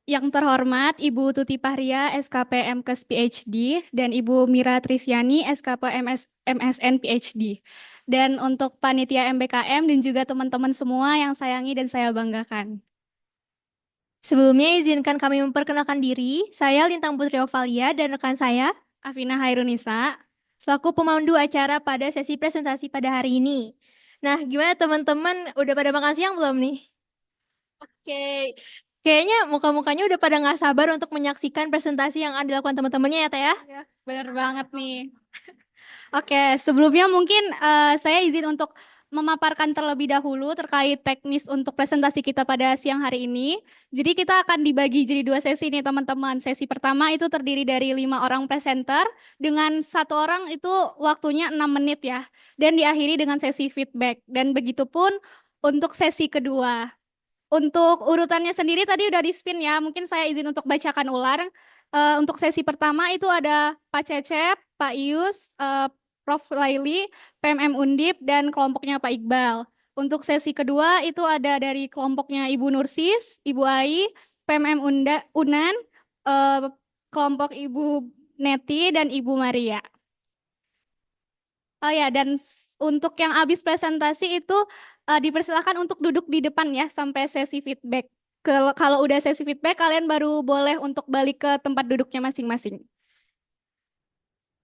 Yang terhormat Ibu Tuti Pahria, SKP MKes PhD, dan Ibu Mira Trisyani, SKP MSN PhD. Dan untuk panitia MBKM dan juga teman-teman semua yang sayangi dan saya banggakan. Sebelumnya izinkan kami memperkenalkan diri. Saya Lintang Putri Ovalia dan rekan saya Afina Hairunisa. selaku pemandu acara pada sesi presentasi pada hari ini. Nah, gimana teman-teman? Udah pada makan siang belum nih? Oke, kayaknya muka-mukanya udah pada nggak sabar untuk menyaksikan presentasi yang akan dilakukan teman-temannya ya, Teh ya? Ya, benar banget nih. Oke, sebelumnya mungkin saya izin untuk memaparkan terlebih dahulu terkait teknis untuk presentasi kita pada siang hari ini. Jadi kita akan dibagi jadi dua sesi nih teman-teman. Sesi pertama itu terdiri dari 5 orang presenter dengan satu orang itu waktunya 6 menit ya. Dan diakhiri dengan sesi feedback. Dan begitupun untuk sesi kedua. Untuk urutannya sendiri tadi udah di-spin ya. Mungkin saya izin untuk bacakan ulang. Untuk sesi pertama itu ada Pak Cecep, Pak Ius, Prof. Laili, PMM Undip, dan kelompoknya Pak Iqbal. Untuk sesi kedua itu ada dari kelompoknya Ibu Nursis, Ibu Ai, PMM Unan, eh, kelompok Ibu Neti, dan Ibu Maria. Oh ya, dan untuk yang habis presentasi itu dipersilakan untuk duduk di depan ya sampai sesi feedback. Kalau udah sesi feedback, kalian baru boleh untuk balik ke tempat duduknya masing-masing.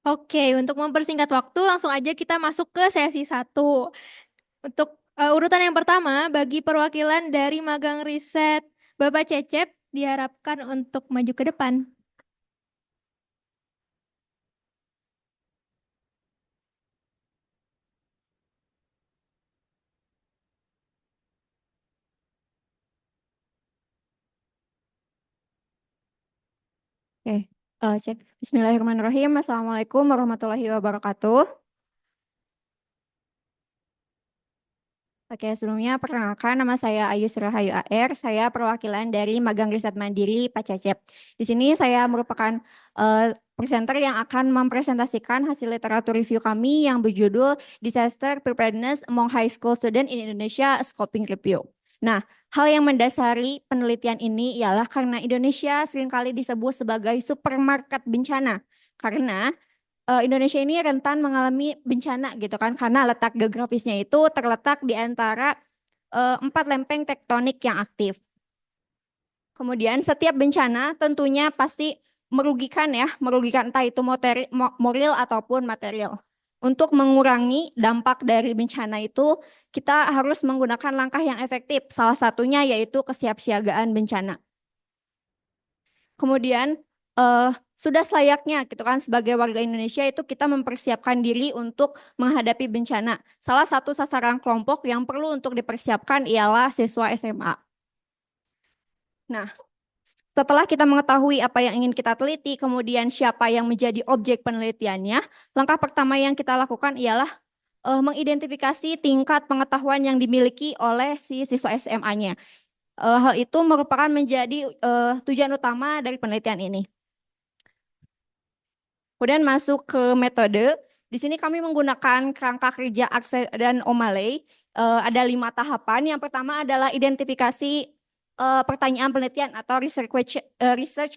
Oke, untuk mempersingkat waktu, langsung aja kita masuk ke sesi satu. Untuk urutan yang pertama, bagi perwakilan dari magang riset Bapak Cecep, diharapkan untuk maju ke depan. Oke, cek. Bismillahirrahmanirrahim. Assalamualaikum warahmatullahi wabarakatuh. Oke, sebelumnya perkenalkan nama saya Ayu Rahayu AR. Saya perwakilan dari Magang Riset Mandiri Pak Cecep. Di sini saya merupakan presenter yang akan mempresentasikan hasil literatur review kami yang berjudul Disaster Preparedness Among High School Students in Indonesia, a Scoping Review. Nah, hal yang mendasari penelitian ini ialah karena Indonesia seringkali disebut sebagai supermarket bencana. Karena Indonesia ini rentan mengalami bencana gitu kan karena letak geografisnya itu terletak di antara 4 lempeng tektonik yang aktif. Kemudian setiap bencana tentunya pasti merugikan ya, merugikan entah itu moral ataupun material. Untuk mengurangi dampak dari bencana itu, kita harus menggunakan langkah yang efektif. Salah satunya yaitu kesiapsiagaan bencana. Kemudian sudah selayaknya gitu kan sebagai warga Indonesia itu kita mempersiapkan diri untuk menghadapi bencana. Salah satu sasaran kelompok yang perlu untuk dipersiapkan ialah siswa SMA. Nah, setelah kita mengetahui apa yang ingin kita teliti, kemudian siapa yang menjadi objek penelitiannya, langkah pertama yang kita lakukan ialah mengidentifikasi tingkat pengetahuan yang dimiliki oleh si siswa SMA-nya. Hal itu merupakan menjadi tujuan utama dari penelitian ini. Kemudian masuk ke metode. Di sini kami menggunakan kerangka kerja Access dan O'Malley. Ada 5 tahapan. Yang pertama adalah identifikasi pertanyaan penelitian atau research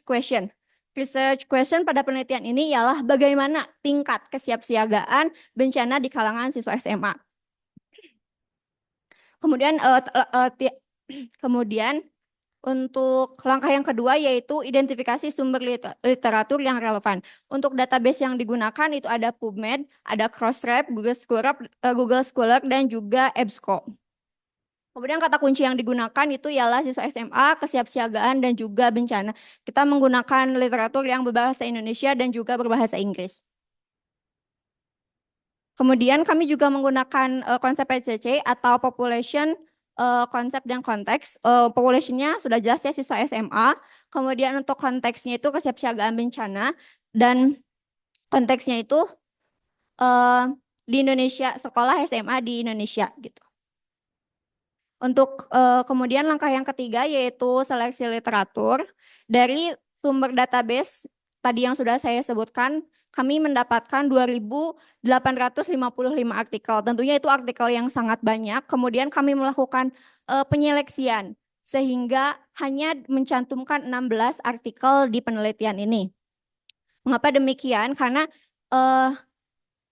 question. Research question pada penelitian ini ialah bagaimana tingkat kesiapsiagaan bencana di kalangan siswa SMA. Kemudian kemudian untuk langkah yang kedua yaitu identifikasi sumber literatur yang relevan. Untuk database yang digunakan itu ada PubMed, ada Crossref, Google Scholar, dan juga EBSCO. Kemudian kata kunci yang digunakan itu ialah siswa SMA, kesiapsiagaan, dan juga bencana. Kita menggunakan literatur yang berbahasa Indonesia dan juga berbahasa Inggris. Kemudian kami juga menggunakan konsep PCC atau population, konsep dan konteks. Populationnya sudah jelas ya siswa SMA. Kemudian untuk konteksnya itu kesiapsiagaan bencana dan konteksnya itu di Indonesia, sekolah SMA di Indonesia gitu. Untuk kemudian langkah yang ketiga yaitu seleksi literatur dari sumber database tadi yang sudah saya sebutkan. Kami mendapatkan 2.855 artikel. Tentunya itu artikel yang sangat banyak. Kemudian kami melakukan penyeleksian. sehingga hanya mencantumkan 16 artikel di penelitian ini. Mengapa demikian? Karena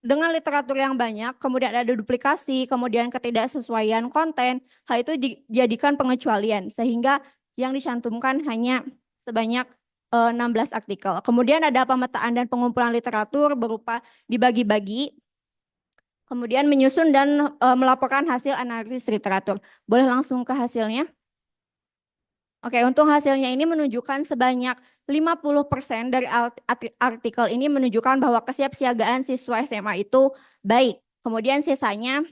dengan literatur yang banyak, kemudian ada duplikasi, kemudian ketidaksesuaian konten, hal itu dijadikan pengecualian, sehingga yang dicantumkan hanya sebanyak 16 artikel. Kemudian ada pemetaan dan pengumpulan literatur berupa dibagi-bagi, kemudian menyusun dan melaporkan hasil analisis literatur. Boleh langsung ke hasilnya? Oke, untuk hasilnya ini menunjukkan sebanyak 50% dari artikel ini menunjukkan bahwa kesiapsiagaan siswa SMA itu baik. Kemudian sisanya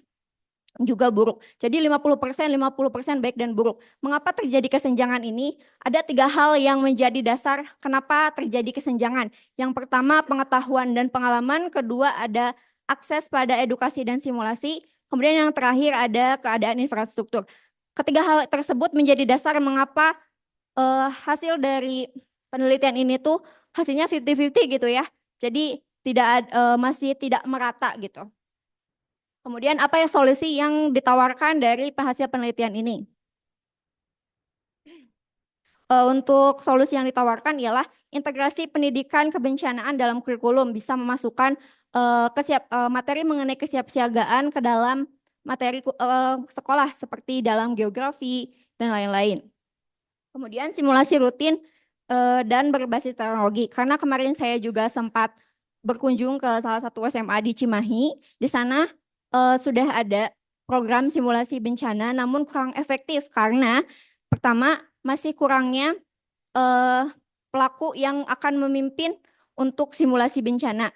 juga buruk. Jadi 50% baik dan buruk. Mengapa terjadi kesenjangan ini? Ada 3 hal yang menjadi dasar kenapa terjadi kesenjangan. Yang pertama pengetahuan dan pengalaman, kedua ada akses pada edukasi dan simulasi, kemudian yang terakhir ada keadaan infrastruktur. Ketiga hal tersebut menjadi dasar mengapa hasil dari penelitian ini tuh hasilnya 50-50 gitu ya. Jadi masih tidak merata gitu. Kemudian apa ya solusi yang ditawarkan dari hasil penelitian ini? Untuk solusi yang ditawarkan ialah integrasi pendidikan kebencanaan dalam kurikulum, bisa memasukkan materi mengenai kesiapsiagaan ke dalam materi sekolah seperti dalam geografi dan lain-lain. Kemudian simulasi rutin dan berbasis teknologi. Karena kemarin saya juga sempat berkunjung ke salah satu SMA di Cimahi. Di sana sudah ada program simulasi bencana, namun kurang efektif karena pertama masih kurangnya pelaku yang akan memimpin untuk simulasi bencana.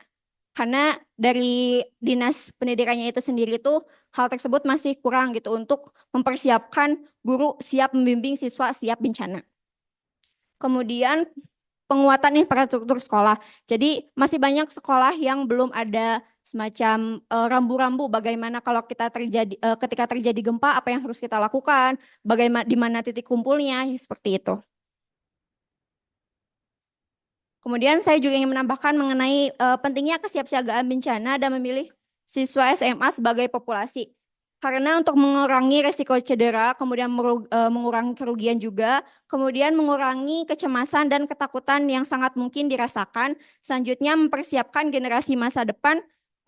Karena dari dinas pendidikannya itu sendiri tuh hal tersebut masih kurang gitu untuk mempersiapkan guru siap membimbing siswa siap bencana. Kemudian penguatan infrastruktur sekolah. Jadi masih banyak sekolah yang belum ada semacam rambu-rambu bagaimana kalau ketika terjadi gempa apa yang harus kita lakukan, bagaimana di mana titik kumpulnya seperti itu. Kemudian saya juga ingin menambahkan mengenai pentingnya kesiapsiagaan bencana dan memilih siswa SMA sebagai populasi. Karena untuk mengurangi resiko cedera, kemudian mengurangi kerugian juga, kemudian mengurangi kecemasan dan ketakutan yang sangat mungkin dirasakan. Selanjutnya mempersiapkan generasi masa depan,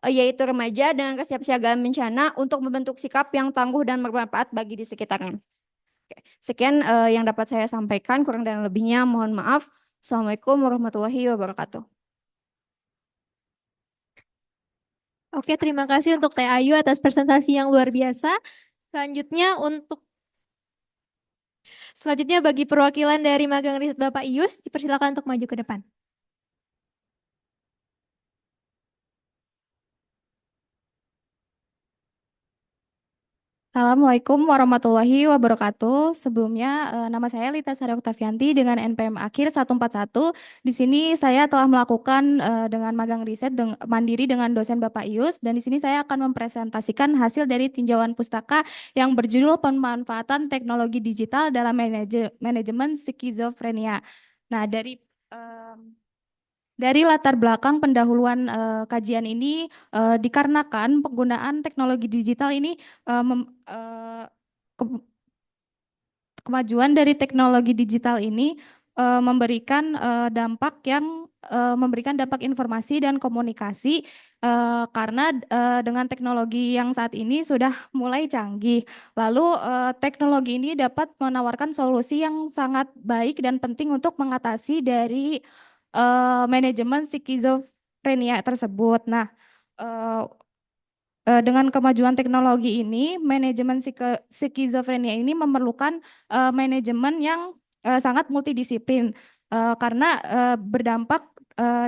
yaitu remaja dengan kesiapsiagaan bencana untuk membentuk sikap yang tangguh dan bermanfaat bagi di sekitarnya. Oke, sekian yang dapat saya sampaikan, kurang dan lebihnya mohon maaf. Assalamualaikum warahmatullahi wabarakatuh. Oke, terima kasih untuk Teh Ayu atas presentasi yang luar biasa. Selanjutnya bagi perwakilan dari Magang Riset Bapak Ius, dipersilakan untuk maju ke depan. Assalamualaikum warahmatullahi wabarakatuh. Sebelumnya, nama saya Lita Sari Oktavianti dengan NPM akhir 141. Di sini saya telah melakukan dengan magang riset mandiri dengan dosen Bapak Ius, dan di sini saya akan mempresentasikan hasil dari tinjauan pustaka yang berjudul Pemanfaatan Teknologi Digital dalam Manajemen Skizofrenia. Nah, dari latar belakang pendahuluan kajian ini dikarenakan penggunaan teknologi digital ini kemajuan dari teknologi digital ini memberikan dampak informasi dan komunikasi karena dengan teknologi yang saat ini sudah mulai canggih. Lalu teknologi ini dapat menawarkan solusi yang sangat baik dan penting untuk mengatasi dari manajemen skizofrenia tersebut. Nah, dengan kemajuan teknologi ini, manajemen skizofrenia ini memerlukan manajemen yang sangat multidisiplin karena berdampak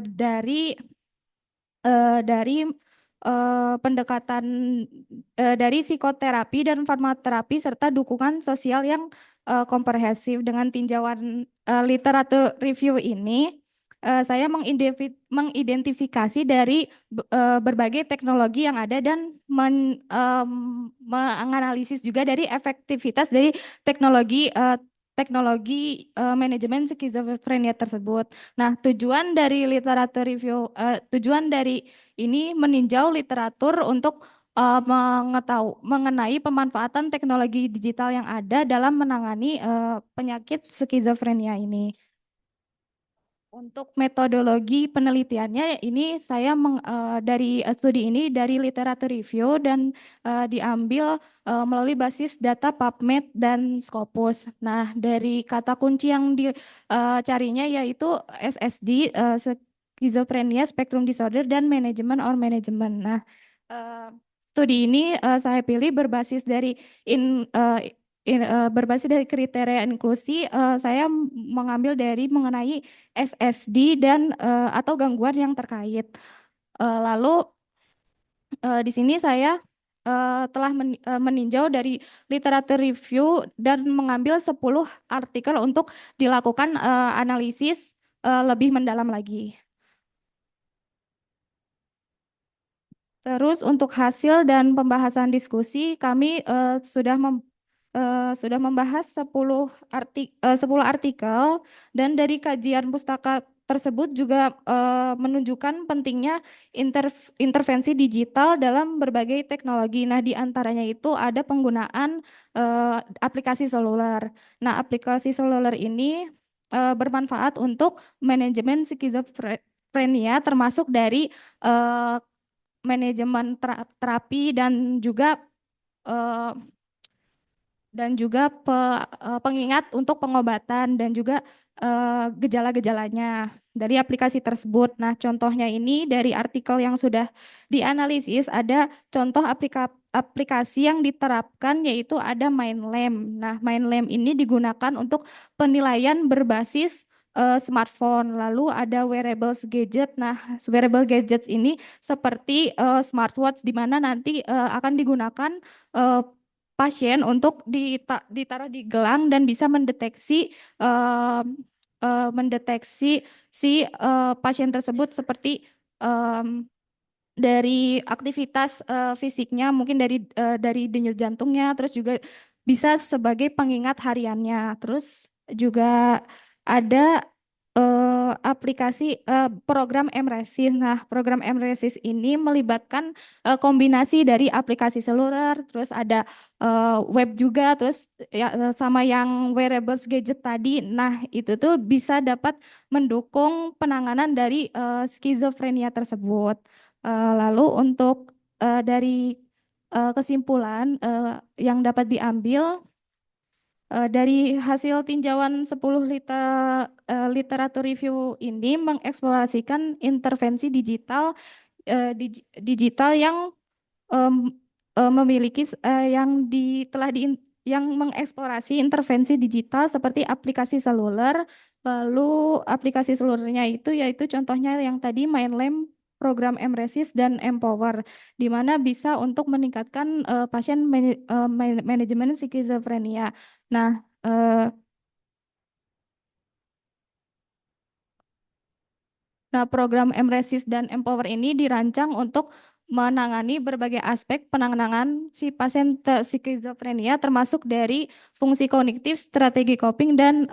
dari pendekatan dari psikoterapi dan farmakoterapi serta dukungan sosial yang komprehensif. Dengan tinjauan literatur review ini, saya mengidentifikasi dari berbagai teknologi yang ada dan menganalisis juga dari efektivitas dari teknologi manajemen skizofrenia tersebut. Nah, tujuan dari ini meninjau literatur untuk mengenai pemanfaatan teknologi digital yang ada dalam menangani penyakit skizofrenia ini. Untuk metodologi penelitiannya ini saya dari studi ini dari literatur review dan diambil melalui basis data PubMed dan Scopus. Nah, dari kata kunci yang dicarinya yaitu SSD, Schizophrenia Spectrum Disorder dan Management or Management. Nah, eh, studi ini saya pilih berbasis dari berbasis dari kriteria inklusi. Saya mengambil dari mengenai SSD dan atau gangguan yang terkait. Lalu di sini saya telah meninjau dari literatur review dan mengambil 10 artikel untuk dilakukan analisis lebih mendalam lagi. Terus untuk hasil dan pembahasan diskusi kami sudah membahas 10 artikel dan dari kajian pustaka tersebut juga menunjukkan pentingnya intervensi digital dalam berbagai teknologi. Nah, di antaranya itu ada penggunaan aplikasi seluler. Nah, aplikasi seluler ini bermanfaat untuk manajemen skizofrenia termasuk dari manajemen terapi eh, dan juga pengingat untuk pengobatan dan juga gejala-gejalanya dari aplikasi tersebut. Nah, contohnya ini dari artikel yang sudah dianalisis ada contoh aplikasi yang diterapkan yaitu ada MindLam. Nah, MindLam ini digunakan untuk penilaian berbasis smartphone. Lalu ada wearables gadget. Nah, wearable gadgets ini seperti smartwatch di mana nanti akan digunakan eh, pasien untuk ditaruh di gelang dan bisa mendeteksi si pasien tersebut seperti em, dari aktivitas fisiknya, mungkin dari denyut jantungnya, terus juga bisa sebagai pengingat hariannya. Terus juga ada aplikasi program MResis. Nah, program MResis ini melibatkan kombinasi dari aplikasi seluler, terus ada web juga, terus ya, sama yang wearables gadget tadi. Nah, itu tuh bisa dapat mendukung penanganan dari skizofrenia tersebut. Lalu untuk dari kesimpulan yang dapat diambil dari hasil tinjauan 10 literatur review ini mengeksplorasikan intervensi digital yang memiliki yang mengeksplorasi intervensi digital seperti aplikasi seluler. Lalu aplikasi selulernya itu yaitu contohnya yang tadi MindLam, program MResis dan Empower, di mana bisa untuk meningkatkan pasien manajemen skizofrenia. Nah, program MResis dan Empower ini dirancang untuk menangani berbagai aspek penanganan si pasien skizofrenia termasuk dari fungsi kognitif, strategi coping dan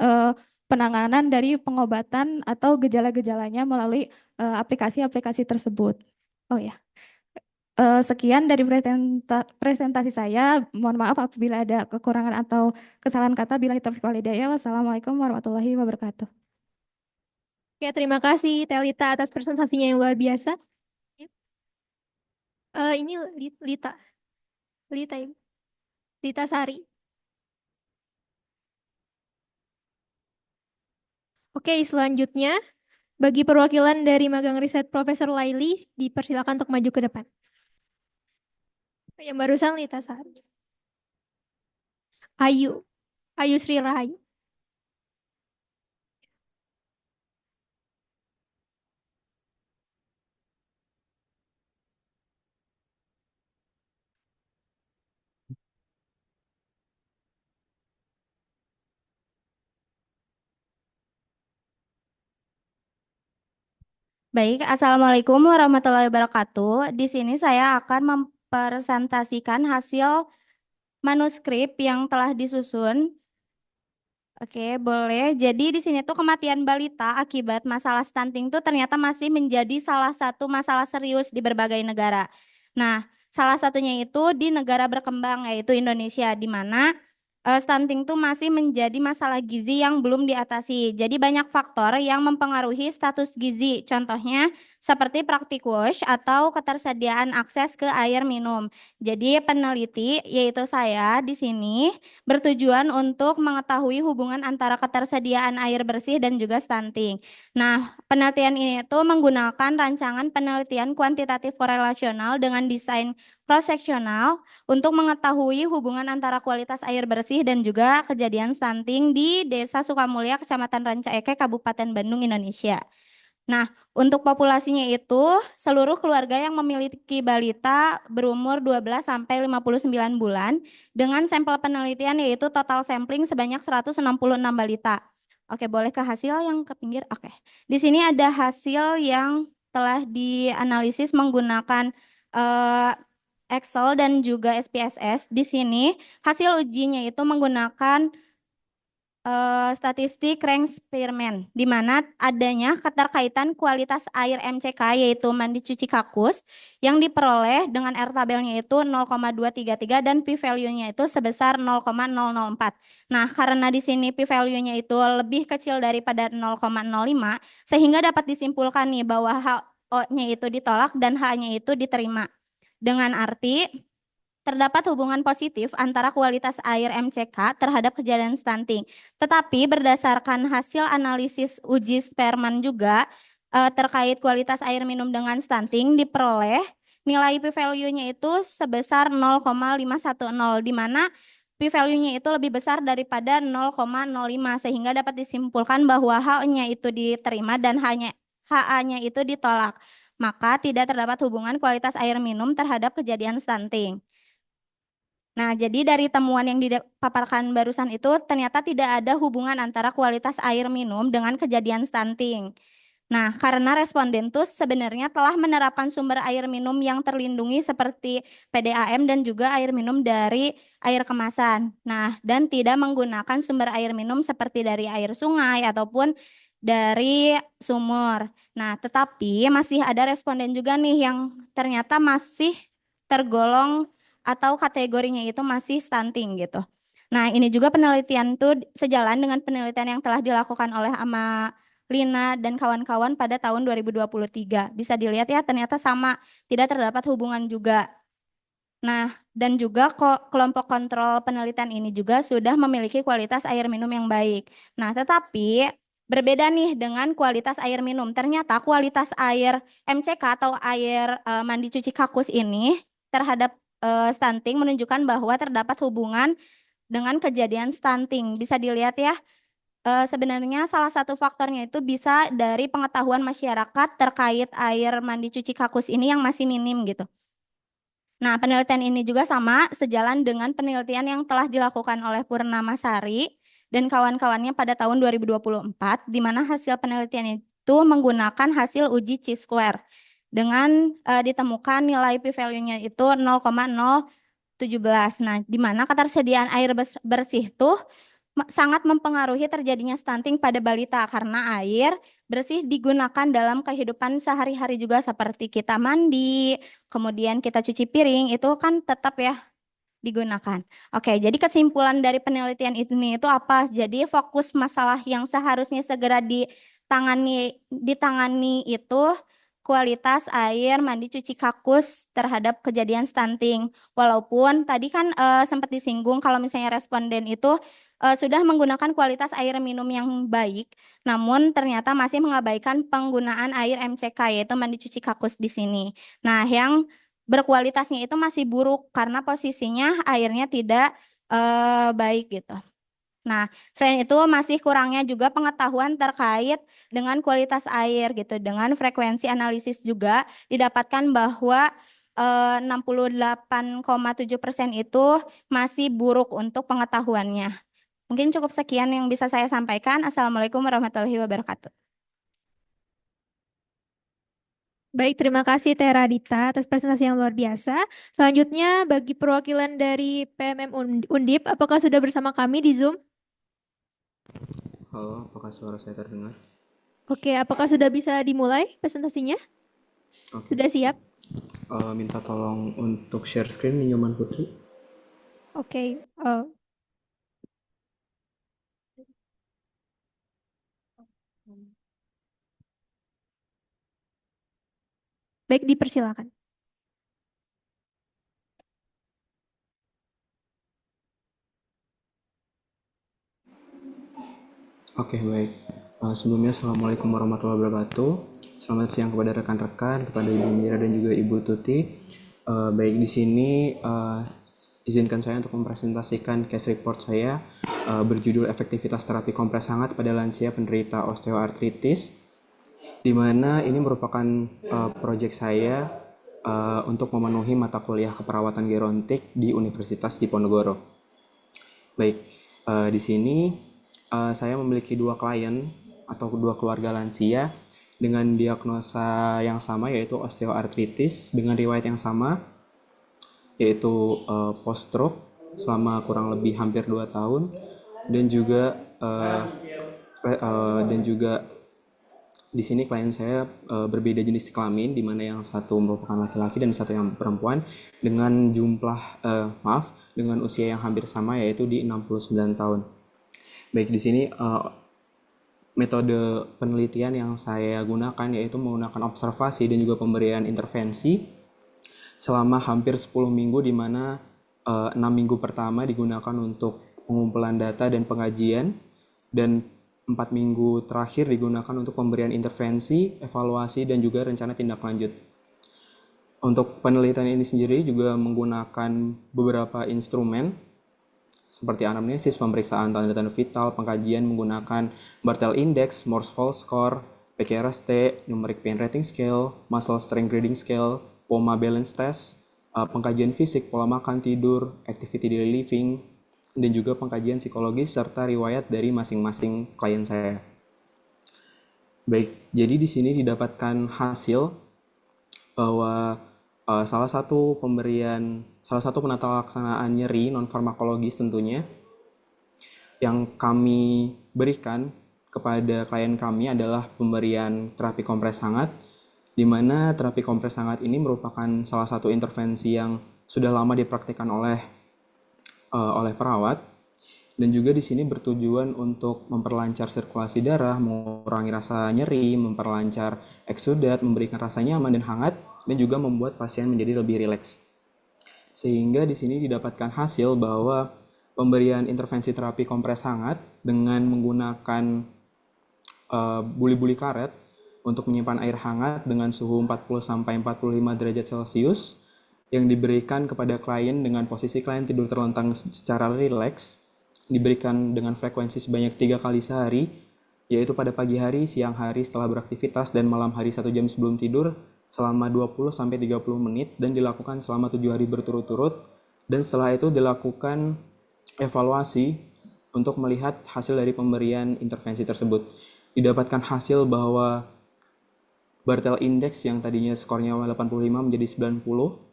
penanganan dari pengobatan atau gejala-gejalanya melalui aplikasi-aplikasi tersebut. Oh ya. Sekian dari presentasi saya. Mohon maaf apabila ada kekurangan atau kesalahan kata. Billahi taufiq wal hidayah. Wassalamualaikum warahmatullahi wabarakatuh. Oke, terima kasih Telita atas presentasinya yang luar biasa. Ini Lita, Lita, Ibu. Lita Sari. Oke, selanjutnya bagi perwakilan dari magang riset Profesor Laili, dipersilakan untuk maju ke depan. Yang barusan Lita Sari. Ayu, Ayu Sri Rahayu. Baik, Assalamualaikum warahmatullahi wabarakatuh. Di sini saya akan mempresentasikan hasil manuskrip yang telah disusun. Oke, boleh. Jadi di sini tuh kematian balita akibat masalah stunting tuh ternyata masih menjadi salah satu masalah serius di berbagai negara. Nah, Salah satunya itu di negara berkembang yaitu Indonesia, di mana stunting tuh masih menjadi masalah gizi yang belum diatasi. Jadi banyak faktor yang mempengaruhi status gizi. Contohnya seperti praktik WASH atau ketersediaan akses ke air minum. Jadi peneliti yaitu saya di sini bertujuan untuk mengetahui hubungan antara ketersediaan air bersih dan juga stunting. Nah, penelitian ini itu menggunakan rancangan penelitian kuantitatif korelasional dengan desain cross-seksional untuk mengetahui hubungan antara kualitas air bersih dan juga kejadian stunting di Desa Sukamulya, Kecamatan Ranca Ekek, Kabupaten Bandung, Indonesia. Nah, untuk populasinya itu seluruh keluarga yang memiliki balita berumur 12 sampai 59 bulan dengan sampel penelitian yaitu total sampling sebanyak 166 balita. Oke, boleh ke hasil yang ke pinggir? Oke. Di sini ada hasil yang telah dianalisis menggunakan eh, Excel dan juga SPSS. Di sini hasil ujinya itu menggunakan statistik rank Spearman, di mana adanya keterkaitan kualitas air MCK yaitu mandi cuci kakus yang diperoleh dengan R tabelnya itu 0,233 dan p-value-nya itu sebesar 0,004. Nah, karena di sini p-value-nya itu lebih kecil daripada 0,05 sehingga dapat disimpulkan nih bahwa HO-nya itu ditolak dan H-nya itu diterima. Dengan arti terdapat hubungan positif antara kualitas air MCK terhadap kejadian stunting. Tetapi berdasarkan hasil analisis uji Spearman juga terkait kualitas air minum dengan stunting diperoleh nilai p-value-nya itu sebesar 0,510 di mana p-value-nya itu lebih besar daripada 0,05 sehingga dapat disimpulkan bahwa H-nya itu diterima dan HA-nya itu ditolak. Maka tidak terdapat hubungan kualitas air minum terhadap kejadian stunting. Nah, jadi dari temuan yang dipaparkan barusan itu ternyata tidak ada hubungan antara kualitas air minum dengan kejadian stunting. Nah, karena responden tuh sebenarnya telah menerapkan sumber air minum yang terlindungi seperti PDAM dan juga air minum dari air kemasan. Nah, dan tidak menggunakan sumber air minum seperti dari air sungai ataupun dari sumur. Nah, tetapi masih ada responden juga nih yang ternyata masih tergolong atau kategorinya itu masih stunting gitu. Nah, ini juga penelitian tuh sejalan dengan penelitian yang telah dilakukan oleh Lina dan kawan-kawan pada tahun 2023. Bisa dilihat ya, ternyata sama, tidak terdapat hubungan juga. Nah, dan juga kelompok kontrol penelitian ini juga sudah memiliki kualitas air minum yang baik. Nah, tetapi berbeda nih dengan kualitas air minum. Ternyata kualitas air MCK atau air mandi cuci kakus ini terhadap stunting menunjukkan bahwa terdapat hubungan dengan kejadian stunting. Bisa dilihat ya, sebenarnya salah satu faktornya itu bisa dari pengetahuan masyarakat terkait air mandi cuci kakus ini yang masih minim gitu. Nah, penelitian ini juga sama sejalan dengan penelitian yang telah dilakukan oleh Purnamasari dan kawan-kawannya pada tahun 2024, di mana hasil penelitian itu menggunakan hasil uji chi-square dengan ditemukan nilai p-value-nya itu 0,017. Nah, di mana ketersediaan air bersih tuh sangat mempengaruhi terjadinya stunting pada balita karena air bersih digunakan dalam kehidupan sehari-hari juga seperti kita mandi, kemudian kita cuci piring, itu kan tetap ya digunakan. Oke, jadi kesimpulan dari penelitian ini itu apa? Jadi fokus masalah yang seharusnya segera ditangani itu kualitas air mandi cuci kakus terhadap kejadian stunting. Walaupun tadi kan sempat disinggung kalau misalnya responden itu sudah menggunakan kualitas air minum yang baik, namun ternyata masih mengabaikan penggunaan air MCK yaitu mandi cuci kakus di sini. Nah, yang berkualitasnya itu masih buruk karena posisinya airnya tidak baik gitu. Nah, selain itu masih kurangnya juga pengetahuan terkait dengan kualitas air gitu. Dengan frekuensi analisis juga didapatkan bahwa 68,7% itu masih buruk untuk pengetahuannya. Mungkin cukup sekian yang bisa saya sampaikan. Assalamualaikum warahmatullahi wabarakatuh. Baik, terima kasih Teh Radita atas presentasi yang luar biasa. Selanjutnya bagi perwakilan dari PMM Undip, apakah sudah bersama kami di Zoom? Halo, apakah suara saya terdengar? Oke, apakah sudah bisa dimulai presentasinya? Oke. Sudah siap? Minta tolong untuk share screen Nyoman Putri. Oke, baik dipersilakan. Oke, baik. Sebelumnya, Assalamualaikum warahmatullahi wabarakatuh. Selamat siang kepada rekan-rekan, kepada Ibu Mira dan juga Ibu Tuti. Baik, di sini izinkan saya untuk mempresentasikan case report saya berjudul efektivitas terapi kompres hangat pada lansia penderita osteoartritis, di mana ini merupakan proyek saya untuk memenuhi mata kuliah keperawatan gerontik di Universitas Diponegoro. Baik, di sini saya memiliki 2 klien atau 2 keluarga lansia dengan diagnosa yang sama, yaitu osteoartritis dengan riwayat yang sama, yaitu post stroke selama kurang lebih hampir 2 tahun, dan juga di sini klien saya berbeda jenis kelamin, di mana yang satu merupakan laki-laki dan satu yang perempuan, dengan dengan usia yang hampir sama, yaitu di 69 tahun. Baik, di sini metode penelitian yang saya gunakan yaitu menggunakan observasi dan juga pemberian intervensi selama hampir 10 minggu, di mana 6 minggu pertama digunakan untuk pengumpulan data dan pengajian, dan 4 minggu terakhir digunakan untuk pemberian intervensi, evaluasi, dan juga rencana tindak lanjut. Untuk penelitian ini sendiri juga menggunakan beberapa instrumen seperti anamnesis, pemeriksaan tanda-tanda vital, pengkajian menggunakan Bartel Index, Morseville Score, PKRST, Numeric Pain Rating Scale, Muscle Strength Grading Scale, POMA Balance Test, pengkajian fisik, pola makan, tidur, activity daily living, dan juga pengkajian psikologis serta riwayat dari masing-masing klien saya. Baik, jadi di sini didapatkan hasil bahwa salah satu penata laksanaan nyeri non farmakologis tentunya yang kami berikan kepada klien kami adalah pemberian terapi kompres hangat, di mana terapi kompres hangat ini merupakan salah satu intervensi yang sudah lama dipraktikkan oleh perawat, dan juga di sini bertujuan untuk memperlancar sirkulasi darah, mengurangi rasa nyeri, memperlancar eksudat, memberikan rasa nyaman dan hangat, dan juga membuat pasien menjadi lebih rileks. Sehingga di sini didapatkan hasil bahwa pemberian intervensi terapi kompres hangat dengan menggunakan buli-buli karet untuk menyimpan air hangat dengan suhu 40-45 derajat Celcius yang diberikan kepada klien dengan posisi klien tidur terlentang secara rileks, diberikan dengan frekuensi sebanyak 3 kali sehari, yaitu pada pagi hari, siang hari setelah beraktivitas, dan malam hari 1 jam sebelum tidur selama 20-30 menit, dan dilakukan selama 7 hari berturut-turut, dan setelah itu dilakukan evaluasi untuk melihat hasil dari pemberian intervensi tersebut. Didapatkan hasil bahwa Bartel Index yang tadinya skornya 85 menjadi 90,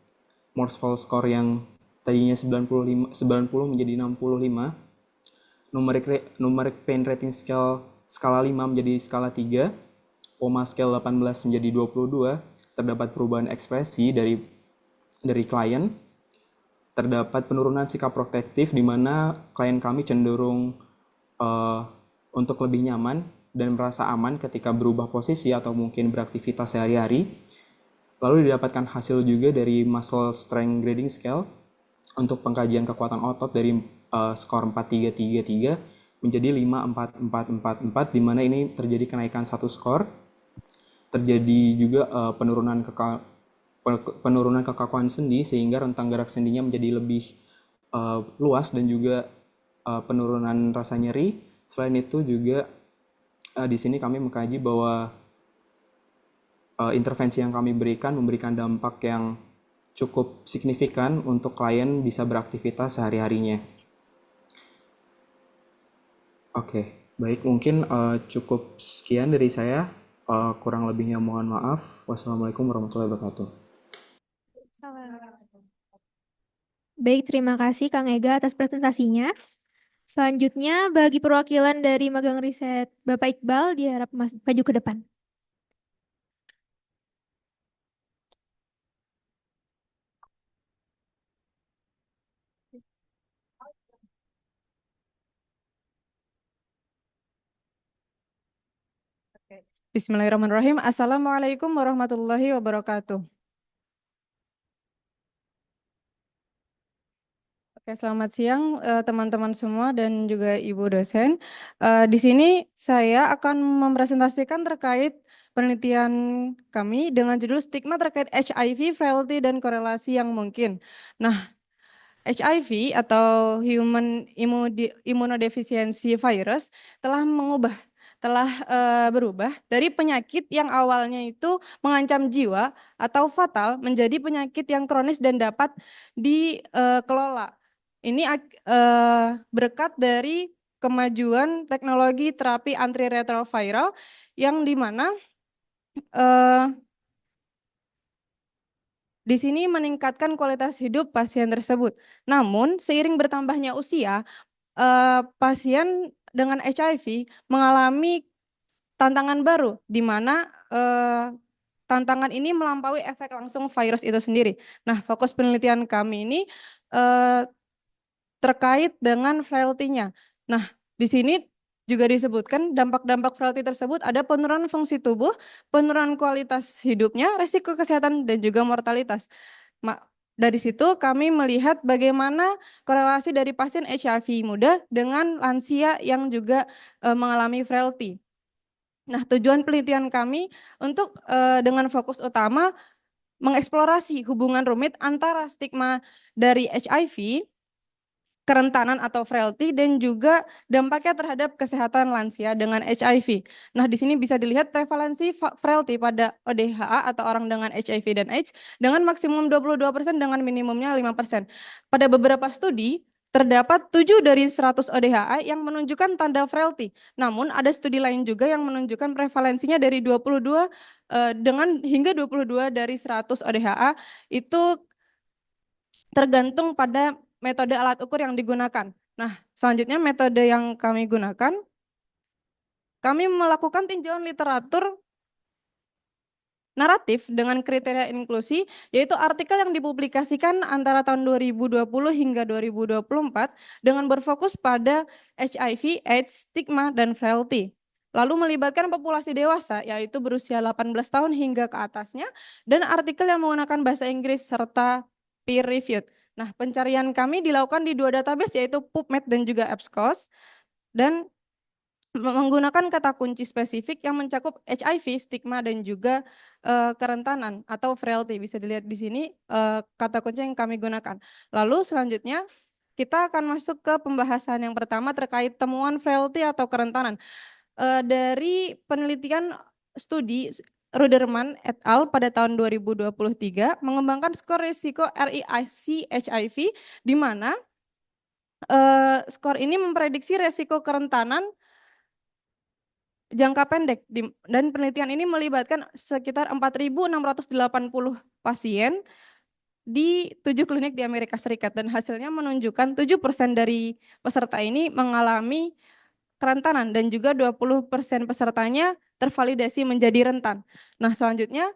Morseville Score yang tadinya 90 menjadi 65, Numeric Pain Rating Scale skala 5 menjadi skala 3, POMA Scale 18 menjadi 22, terdapat perubahan ekspresi dari klien, terdapat penurunan sikap protektif di mana klien kami cenderung untuk lebih nyaman dan merasa aman ketika berubah posisi atau mungkin beraktivitas sehari-hari. Lalu didapatkan hasil juga dari Muscle Strength Grading Scale untuk pengkajian kekuatan otot dari skor 4333 menjadi 54444, di mana ini terjadi kenaikan 1 skor. Terjadi juga penurunan kekakuan sendi sehingga rentang gerak sendinya menjadi lebih luas, dan juga penurunan rasa nyeri. Selain itu juga di sini kami mengkaji bahwa intervensi yang kami memberikan dampak yang cukup signifikan untuk klien bisa beraktivitas sehari-harinya. Oke, baik, mungkin cukup sekian dari saya. Kurang lebihnya mohon maaf. Wassalamualaikum warahmatullahi wabarakatuh. Baik, terima kasih Kang Ega atas presentasinya. Selanjutnya, bagi perwakilan dari magang riset Bapak Iqbal, diharap maju ke depan. Bismillahirrahmanirrahim. Assalamualaikum warahmatullahi wabarakatuh. Oke, selamat siang teman-teman semua dan juga Ibu dosen. Di sini saya akan mempresentasikan terkait penelitian kami dengan judul stigma terkait HIV, frailty, dan korelasi yang mungkin. Nah, HIV atau Human Immunodeficiency Virus telah berubah dari penyakit yang awalnya itu mengancam jiwa atau fatal menjadi penyakit yang kronis dan dapat dikelola. Ini berkat dari kemajuan teknologi terapi antiretroviral yang dimana di sini meningkatkan kualitas hidup pasien tersebut. Namun seiring bertambahnya usia, pasien dengan HIV mengalami tantangan baru, di mana tantangan ini melampaui efek langsung virus itu sendiri. Nah, fokus penelitian kami ini terkait dengan frailty-nya. Nah, di sini juga disebutkan dampak-dampak frailty tersebut ada penurunan fungsi tubuh, penurunan kualitas hidupnya, resiko kesehatan, dan juga mortalitas. Dari situ kami melihat bagaimana korelasi dari pasien HIV muda dengan lansia yang juga mengalami frailty. Nah, tujuan penelitian kami untuk dengan fokus utama mengeksplorasi hubungan rumit antara stigma dari HIV, kerentanan atau frailty, dan juga dampaknya terhadap kesehatan lansia dengan HIV. Nah, di sini bisa dilihat prevalensi frailty pada ODHA atau orang dengan HIV dan AIDS dengan maksimum 22% dengan minimumnya 5%. Pada beberapa studi, terdapat 7 dari 100 ODHA yang menunjukkan tanda frailty. Namun ada studi lain juga yang menunjukkan prevalensinya dari 22 dengan hingga 22 dari 100 ODHA itu tergantung pada metode alat ukur yang digunakan. Nah, selanjutnya metode yang kami gunakan, kami melakukan tinjauan literatur naratif dengan kriteria inklusi, yaitu artikel yang dipublikasikan antara tahun 2020 hingga 2024 dengan berfokus pada HIV, AIDS, stigma, dan frailty. Lalu melibatkan populasi dewasa, yaitu berusia 18 tahun hingga ke atasnya, dan artikel yang menggunakan bahasa Inggris serta peer-reviewed. Nah, pencarian kami dilakukan di 2 database, yaitu PubMed dan juga EBSCOS, dan menggunakan kata kunci spesifik yang mencakup HIV, stigma, dan juga kerentanan atau frailty. Bisa dilihat di sini kata kunci yang kami gunakan. Lalu selanjutnya kita akan masuk ke pembahasan yang pertama terkait temuan frailty atau kerentanan. Dari penelitian studi Ruderman et al. Pada tahun 2023 mengembangkan skor risiko RIC HIV, di mana skor ini memprediksi risiko kerentanan jangka pendek, dan penelitian ini melibatkan sekitar 4.680 pasien di 7 klinik di Amerika Serikat, dan hasilnya menunjukkan 7% dari peserta ini mengalami kerentanan dan juga 20% pesertanya tervalidasi menjadi rentan. Nah, selanjutnya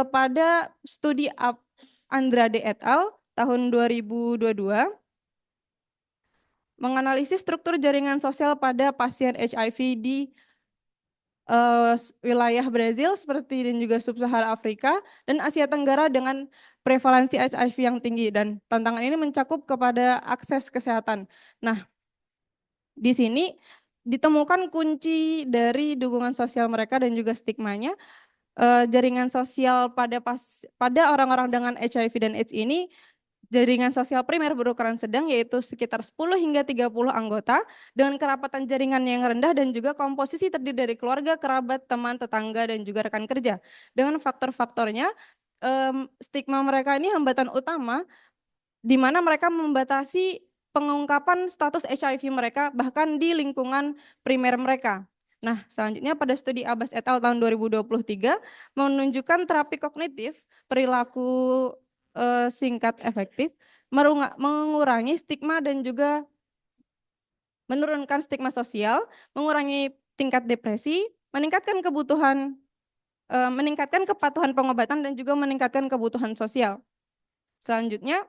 pada studi Andrade et al. Tahun 2022 menganalisis struktur jaringan sosial pada pasien HIV di wilayah Brazil seperti dan juga Sub-Sahara Afrika dan Asia Tenggara dengan prevalensi HIV yang tinggi, dan tantangan ini mencakup kepada akses kesehatan. Nah, di sini ditemukan kunci dari dukungan sosial mereka dan juga stigmanya. Jaringan sosial pada orang-orang dengan HIV dan AIDS ini, jaringan sosial primer berukuran sedang, yaitu sekitar 10 hingga 30 anggota dengan kerapatan jaringan yang rendah dan juga komposisi terdiri dari keluarga, kerabat, teman, tetangga, dan juga rekan kerja. Dengan faktor-faktornya, stigma mereka ini hambatan utama di mana mereka membatasi pengungkapan status HIV mereka bahkan di lingkungan primer mereka. Nah, selanjutnya pada studi Abbas et al. Tahun 2023 menunjukkan terapi kognitif, perilaku singkat efektif, mengurangi stigma dan juga menurunkan stigma sosial, mengurangi tingkat depresi, meningkatkan kepatuhan pengobatan, dan juga meningkatkan kebutuhan sosial. Selanjutnya,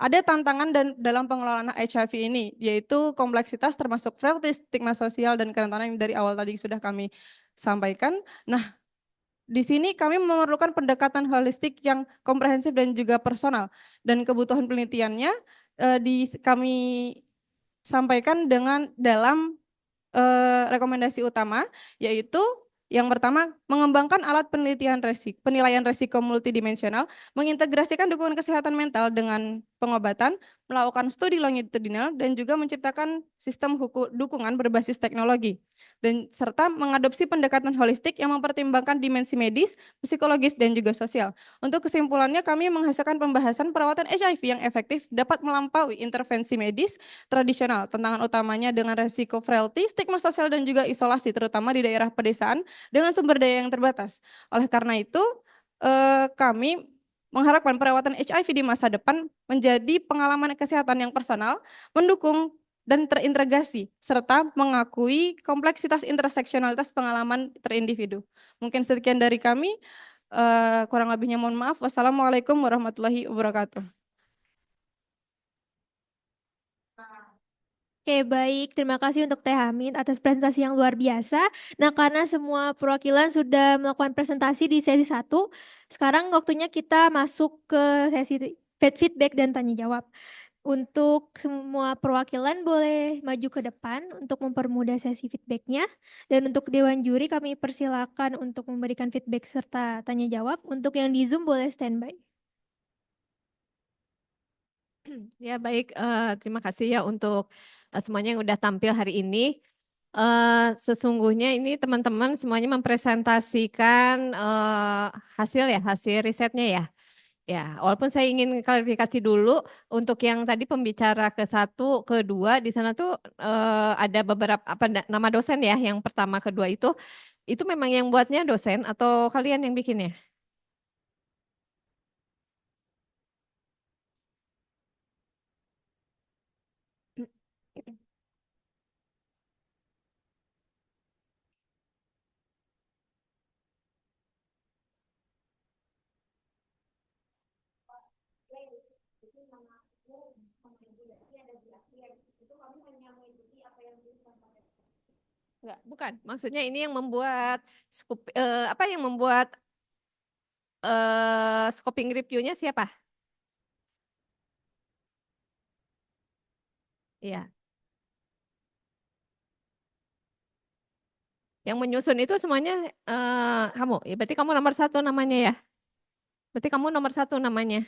ada tantangan dan dalam pengelolaan HIV ini, yaitu kompleksitas termasuk frailty, stigma sosial, dan kerentanan yang dari awal tadi sudah kami sampaikan. Nah, di sini kami memerlukan pendekatan holistik yang komprehensif dan juga personal. Dan kebutuhan penelitiannya kami sampaikan dalam rekomendasi utama, yaitu yang pertama, mengembangkan alat penilaian resiko multidimensional, mengintegrasikan dukungan kesehatan mental dengan pengobatan, melakukan studi longitudinal, dan juga menciptakan sistem dukungan berbasis teknologi. Dan serta mengadopsi pendekatan holistik yang mempertimbangkan dimensi medis, psikologis, dan juga sosial. Untuk kesimpulannya, kami menghasilkan pembahasan perawatan HIV yang efektif dapat melampaui intervensi medis tradisional. Tantangan utamanya dengan resiko frailty, stigma sosial, dan juga isolasi, terutama di daerah pedesaan dengan sumber daya yang terbatas. Oleh karena itu, kami mengharapkan perawatan HIV di masa depan menjadi pengalaman kesehatan yang personal, mendukung dan terintegrasi, serta mengakui kompleksitas interseksionalitas pengalaman terindividu. Mungkin sekian dari kami, kurang lebihnya mohon maaf. Wassalamualaikum warahmatullahi wabarakatuh. Oke, baik. Terima kasih untuk Teh Hamid atas presentasi yang luar biasa. Nah, karena semua perwakilan sudah melakukan presentasi di sesi 1, sekarang waktunya kita masuk ke sesi feedback dan tanya jawab. Untuk semua perwakilan boleh maju ke depan untuk mempermudah sesi feedbacknya. Dan untuk Dewan Juri kami persilakan untuk memberikan feedback serta tanya jawab. Untuk yang di Zoom boleh standby. Ya baik, terima kasih ya untuk semuanya yang udah tampil hari ini. Sesungguhnya ini teman-teman semuanya mempresentasikan hasil risetnya ya. Ya, walaupun saya ingin klarifikasi dulu untuk yang tadi pembicara ke-1, ke-2 di sana tuh ada beberapa nama dosen ya. Yang pertama, kedua itu memang yang buatnya dosen atau kalian yang bikinnya? Enggak, bukan. Maksudnya ini yang membuat apa yang membuat scoping reviewnya siapa? Iya. Yang menyusun itu semuanya kamu. Ya, berarti kamu nomor 1 namanya ya. Berarti kamu nomor 1 namanya.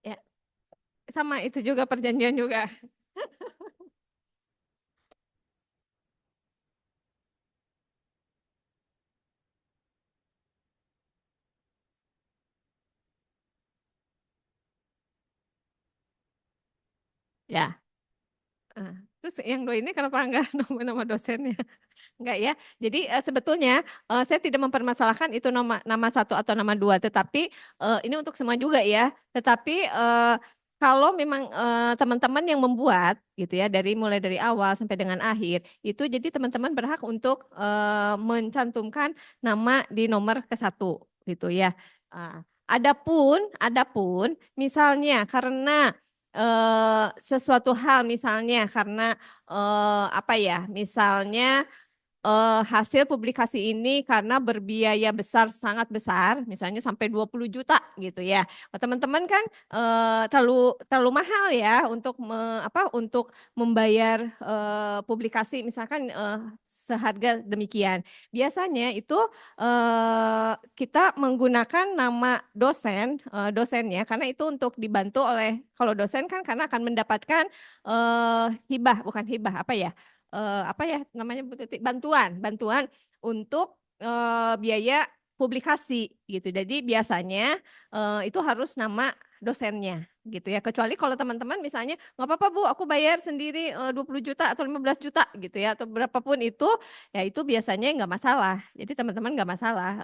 Ya, sama itu juga perjanjian juga. Ya. Terus yang 2 ini kenapa enggak nama dosennya? Enggak ya. Jadi sebetulnya saya tidak mempermasalahkan itu nama 1 atau nama 2, tetapi ini untuk semua juga ya. Tetapi kalau memang teman-teman yang membuat gitu ya mulai dari awal sampai dengan akhir itu jadi teman-teman berhak untuk mencantumkan nama di nomor ke-1 gitu ya. Adapun misalnya karena sesuatu hal misalnya karena apa ya misalnya hasil publikasi ini karena berbiaya besar, sangat besar, misalnya sampai 20 juta gitu ya. Kalau teman-teman kan terlalu mahal ya untuk membayar publikasi misalkan seharga demikian. Biasanya itu kita menggunakan nama dosennya karena itu untuk dibantu oleh, kalau dosen kan karena akan mendapatkan hibah, bukan hibah, apa ya namanya Bu Tuti? Bantuan untuk biaya publikasi gitu. Jadi biasanya itu harus nama dosennya gitu ya. Kecuali kalau teman-teman misalnya nggak apa-apa Bu, aku bayar sendiri 20 juta atau 15 juta gitu ya, atau berapapun itu, ya itu biasanya nggak masalah. Jadi teman-teman nggak masalah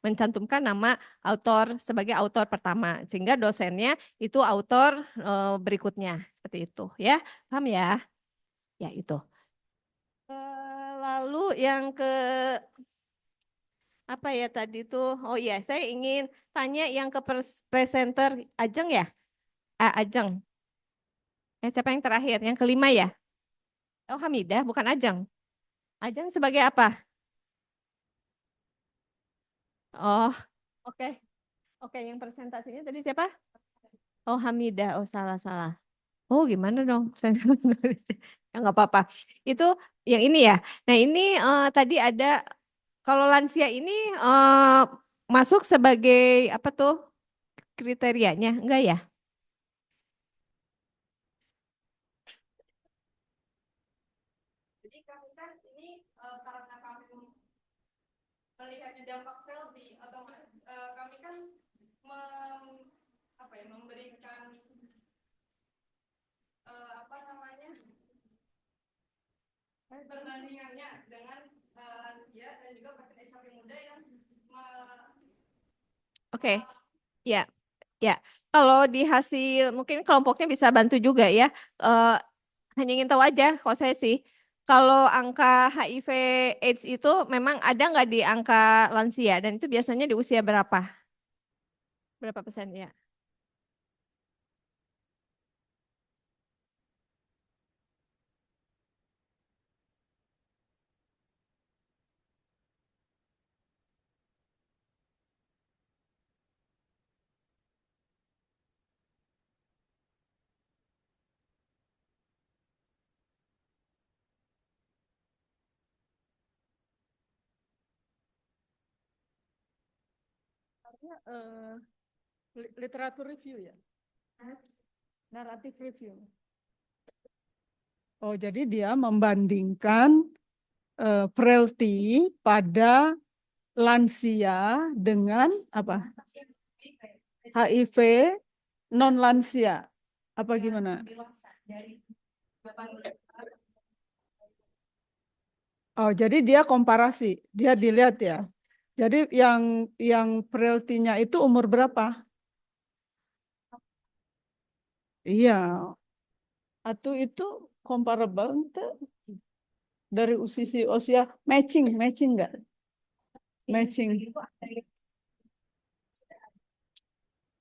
mencantumkan nama autor sebagai autor pertama, sehingga dosennya itu autor berikutnya seperti itu ya. Paham ya? Ya itu. Lalu yang ke apa ya tadi tuh? Oh iya, saya ingin tanya yang ke presenter Ajeng ya? Ajeng. Siapa yang terakhir? Yang kelima ya? Oh Hamidah, bukan Ajeng. Ajeng sebagai apa? Oh, oke. Oke, yang presentasinya tadi siapa? Oh Hamidah. Oh salah. Oh gimana dong? Saya ya, nggak apa-apa. Itu yang ini ya. Nah ini tadi ada, kalau lansia ini masuk sebagai apa tuh kriterianya? Enggak ya? Jadi kami kan ini karena kami melihatnya dampak selfie, atau kami kan memberikan apa namanya perbandingannya dengan lansia dan juga pasien HIV muda yang Oke, ya, ya. Kalau di hasil mungkin kelompoknya bisa bantu juga ya. Eh, hanya ingin tahu aja, kalau saya sih, kalau angka HIV AIDS itu memang ada nggak di angka lansia dan itu biasanya di usia berapa? Berapa persen ya? Literatur review ya? Naratif review. Oh, jadi dia membandingkan frailty pada lansia dengan apa? HIV non lansia. Apa gimana? Oh, jadi dia komparasi, dia dilihat ya. Jadi yang frailty-nya itu umur berapa? Iya. Atau itu comparable dari usia matching enggak? Matching.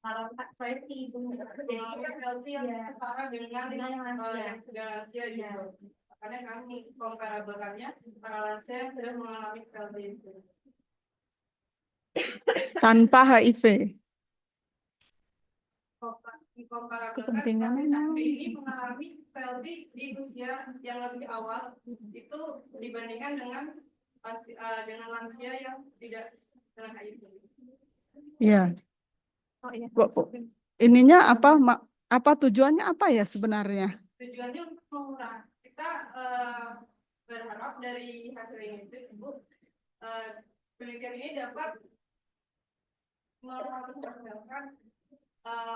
Kalau saya sih ibu, jadi healthy yang setara dengan yang sudah lansia gitu. Karena kami comparablekannya para lansia yang sudah mengalami healthy itu. Tanpa HIV. Kepentingannya ini mengalami healthy di usia yang lebih awal itu dibandingkan dengan lansia yang tidak kena HIV. Iya. Oh iya. Ininya apa tujuannya apa ya sebenarnya? Tujuannya untuk mengurangi. Kita berharap dari hasil ini itu Ibu, penelitian ini dapat menghasilkan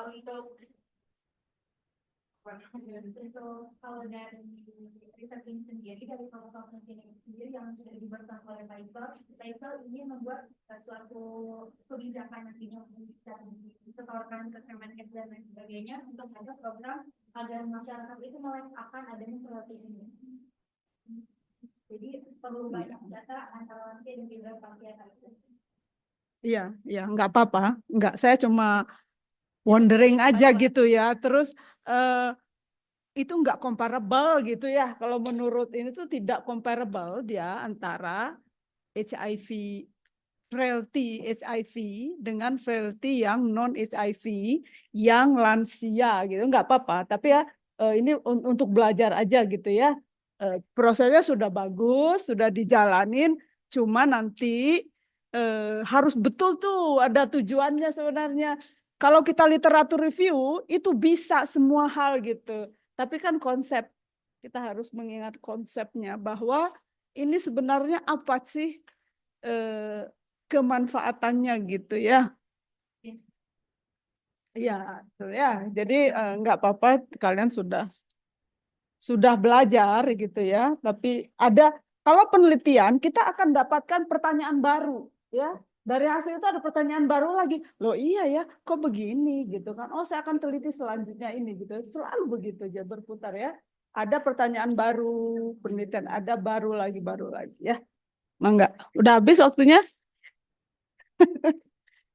untuk kalau dari riset ini sendiri, dari protokol ini sendiri yang sudah dibuat oleh Taifel ini membuat suatu kebijakan nantinya untuk bisa disetorkan ke Kemenkes dan lain sebagainya untuk ada program agar masyarakat itu melek akan adanya seperti ini. Jadi perlu banyak data antara lansia dan juga pasien. Iya, nggak apa-apa. Nggak, saya cuma wondering aja gitu ya. Terus itu nggak comparable gitu ya. Kalau menurut ini tuh tidak comparable dia antara HIV frailty HIV dengan frailty yang non HIV yang lansia gitu, nggak apa-apa. Tapi ya ini untuk belajar aja gitu ya. Prosesnya sudah bagus, sudah dijalanin, cuma nanti harus betul tuh ada tujuannya sebenarnya. Kalau kita literatur review itu bisa semua hal gitu, tapi kan konsep, kita harus mengingat konsepnya bahwa ini sebenarnya apa sih kemanfaatannya gitu ya. Ya, ya. Jadi nggak apa-apa kalian sudah belajar gitu ya. Tapi ada kalau penelitian kita akan dapatkan pertanyaan baru ya. Dari hasil itu ada pertanyaan baru lagi. Loh iya ya, kok begini gitu kan. Oh, saya akan teliti selanjutnya ini gitu. Selalu begitu aja berputar ya. Ada pertanyaan baru, penelitian ada baru lagi ya. Mangga. Udah habis waktunya?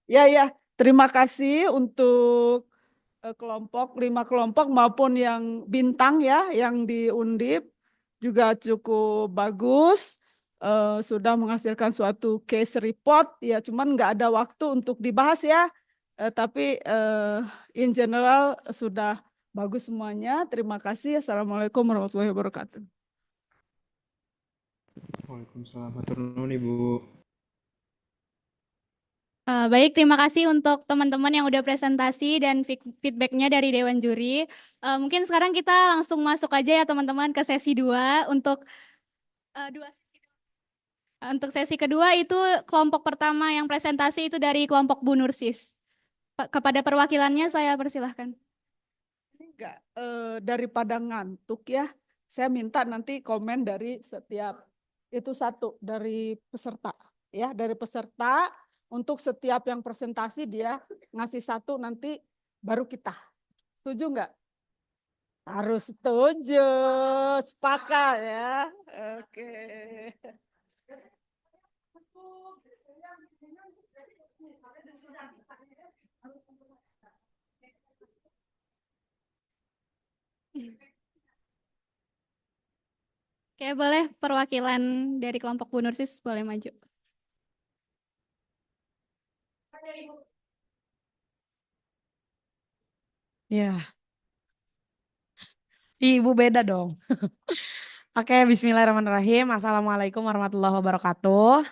Ya, ya. Terima kasih untuk kelompok, 5 kelompok maupun yang bintang ya, yang di Undip juga cukup bagus. Sudah menghasilkan suatu case report, ya cuman nggak ada waktu untuk dibahas ya. Tapi in general sudah bagus semuanya. Terima kasih. Assalamualaikum warahmatullahi wabarakatuh. Waalaikumsalam. Matur nuwun Ibu. Baik, terima kasih untuk teman-teman yang udah presentasi dan feedbacknya dari Dewan Juri. Mungkin sekarang kita langsung masuk aja ya teman-teman ke sesi 2 untuk untuk sesi kedua itu kelompok pertama yang presentasi itu dari kelompok Bu Nursis. Kepada perwakilannya saya persilahkan. Enggak, daripada ngantuk ya, saya minta nanti komen dari setiap itu satu dari peserta ya, dari peserta untuk setiap yang presentasi dia ngasih satu nanti baru kita. Setuju nggak? Harus setuju, sepakat ya. Oke. Oke, boleh perwakilan dari kelompok Bu Nursis boleh maju. Ya, Ibu beda dong. Oke, bismillahirrahmanirrahim. Assalamualaikum warahmatullahi wabarakatuh.